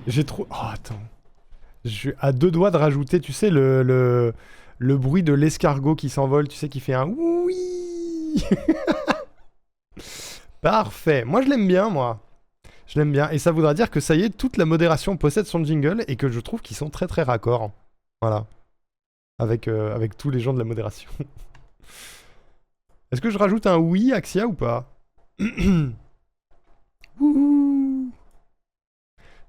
J'ai trop... Oh, attends. Je suis à 2 doigts de rajouter, tu sais, le bruit de l'escargot qui s'envole, tu sais, qui fait un oui. Parfait. Moi, je l'aime bien, moi. Je l'aime bien. Et ça voudra dire que ça y est, toute la modération possède son jingle et que je trouve qu'ils sont très très raccords. Voilà. Avec tous les gens de la modération. Est-ce que je rajoute un oui, Axia, ou pas? Wouhou.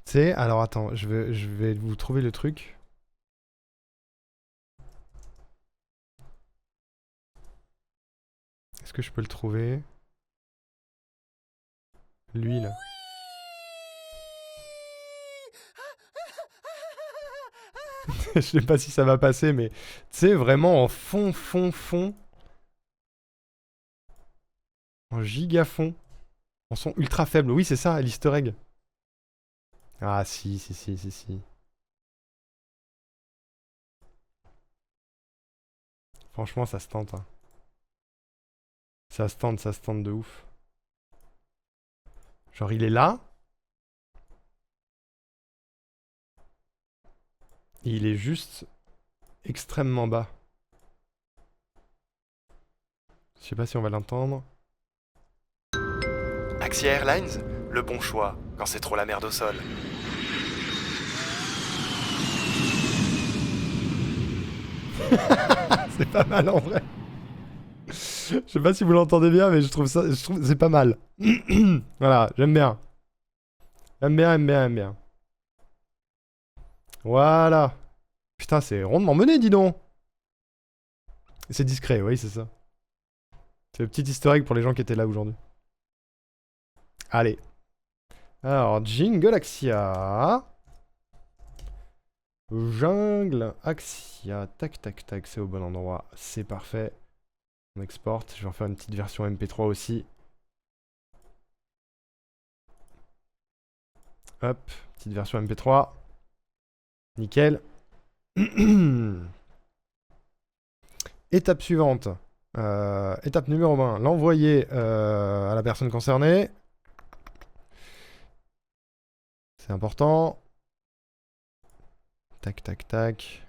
Tu sais, alors attends, je vais vous trouver le truc. Est-ce que je peux le trouver? Lui, là. Je sais pas si ça va passer, mais tu sais, vraiment en fond. En giga fond. En son ultra faible. Oui, c'est ça, l'easter egg. Ah, si. Franchement, ça se tente. Hein. Ça se tente de ouf. Genre, il est là. Et il est juste extrêmement bas. Je sais pas si on va l'entendre. Axia Airlines, le bon choix quand c'est trop la merde au sol. C'est pas mal en vrai. Je sais pas si vous l'entendez bien, mais je trouve c'est pas mal. Voilà, j'aime bien. J'aime bien. Voilà. Putain, c'est rondement mené, dis donc. C'est discret, oui, c'est ça. C'est le petit historique pour les gens qui étaient là aujourd'hui. Allez. Alors, Jingle Axia. Jungle Axia. Tac, c'est au bon endroit. C'est parfait. On exporte. Je vais en faire une petite version MP3 aussi. Hop, petite version MP3. Nickel. Étape suivante. Étape numéro 1. L'envoyer à la personne concernée. C'est important. Tac.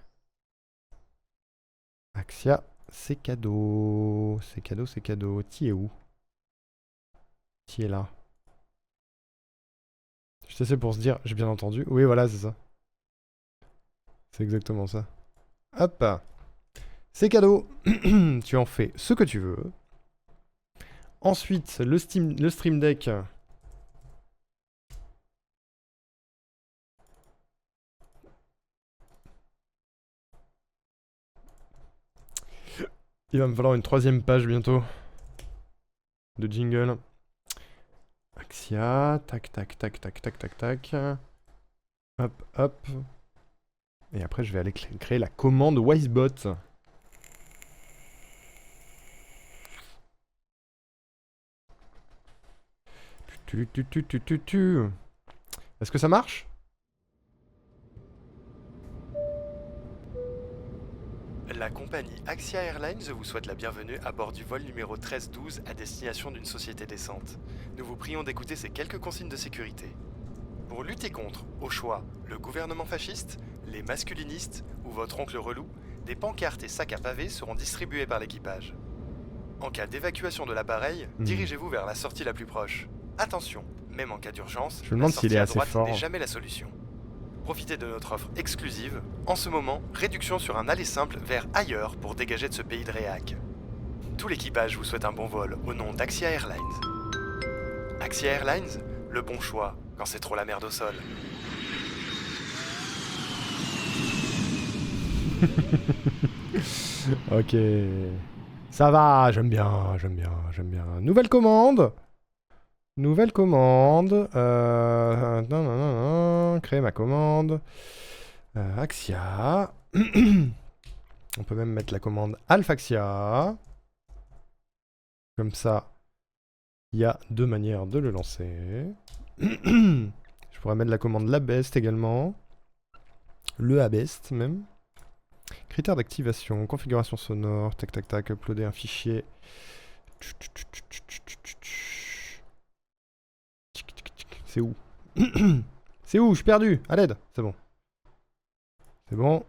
Axia, c'est cadeau. C'est cadeau. T'y es où? T'y es là. Je sais, c'est pour se dire, j'ai bien entendu. Oui, voilà, c'est ça. C'est exactement ça. Hop. C'est cadeau. Tu en fais ce que tu veux. Ensuite, le Stream Deck. Il va me falloir une 3e page bientôt. De jingle. Axia. Tac, tac, tac, tac, tac, tac, tac. Hop, hop. Et après, je vais aller créer la commande Wisebot. Est-ce que ça marche? La compagnie Axia Airlines vous souhaite la bienvenue à bord du vol numéro 1312 à destination d'une société décente. Nous vous prions d'écouter ces quelques consignes de sécurité. Pour lutter contre, au choix, le gouvernement fasciste, les masculinistes ou votre oncle relou, des pancartes et sacs à pavés seront distribués par l'équipage. En cas d'évacuation de l'appareil, dirigez-vous vers la sortie la plus proche. Attention, même en cas d'urgence, je me demande s'il est assez fort. N'est jamais la solution. Profitez de notre offre exclusive. En ce moment, réduction sur un aller simple vers ailleurs pour dégager de ce pays de réac. Tout l'équipage vous souhaite un bon vol au nom d'Axia Airlines. Axia Airlines, le bon choix quand c'est trop la merde au sol. Ok. Ça va, j'aime bien, j'aime bien, j'aime bien. Nouvelle commande. Nouvelle commande. Créer ma commande. Axia. On peut même mettre la commande Alphaxia. Comme ça, il y a 2 manières de le lancer. Je pourrais mettre la commande Labest également. Le Abest même. Critères d'activation, configuration sonore, tac tac tac, uploader un fichier. C'est où? C'est où? Je suis perdu. À l'aide. C'est bon. C'est bon.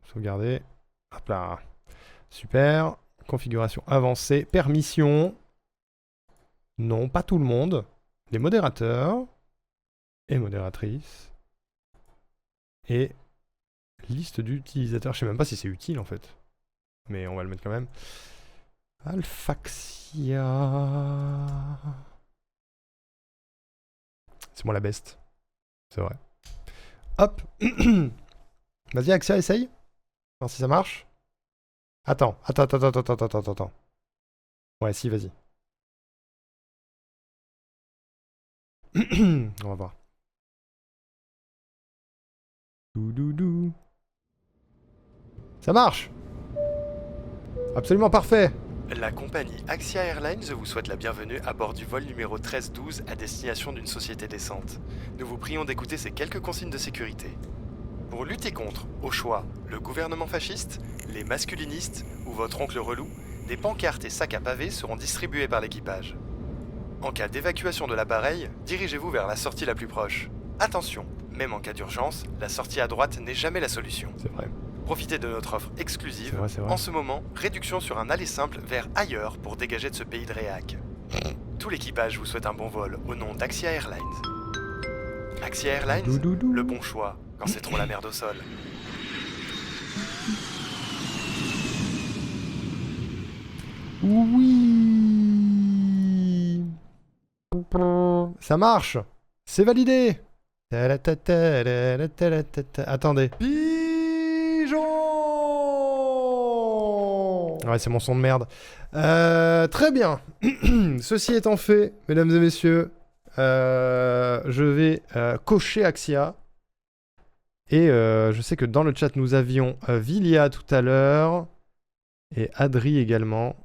Sauvegarder. Hop là. Super. Configuration avancée. Permission. Non, pas tout le monde. Les modérateurs. Et modératrices. Et liste d'utilisateurs. Je sais même pas si c'est utile en fait. Mais on va le mettre quand même. Alphaxia. C'est moi la best. C'est vrai. Hop. Vas-y Axia, essaye. voir si ça marche. Attends. Ouais, si, vas-y. On va voir. Doudoudou. Ça marche. Absolument parfait. La compagnie Axia Airlines vous souhaite la bienvenue à bord du vol numéro 1312 à destination d'une société décente. Nous vous prions d'écouter ces quelques consignes de sécurité. Pour lutter contre, au choix, le gouvernement fasciste, les masculinistes ou votre oncle relou, des pancartes et sacs à pavés seront distribués par l'équipage. En cas d'évacuation de l'appareil, dirigez-vous vers la sortie la plus proche. Attention, même en cas d'urgence, la sortie à droite n'est jamais la solution. C'est vrai. Profitez de notre offre exclusive. C'est vrai. En ce moment, réduction sur un aller simple vers ailleurs pour dégager de ce pays de réac. Tout l'équipage vous souhaite un bon vol au nom d'Axia Airlines. Axia Airlines, Doudoudou. le bon choix quand c'est trop la merde au sol. Oui. Ça marche. C'est validé. Attendez. Pigeon. Ouais, c'est mon son de merde. Très bien. Ceci étant fait, mesdames et messieurs, je vais cocher Axia. Et je sais que dans le chat, nous avions Vilia tout à l'heure. Et Adri également.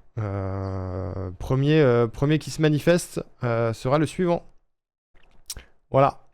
Premier qui se manifeste sera le suivant. Voilà.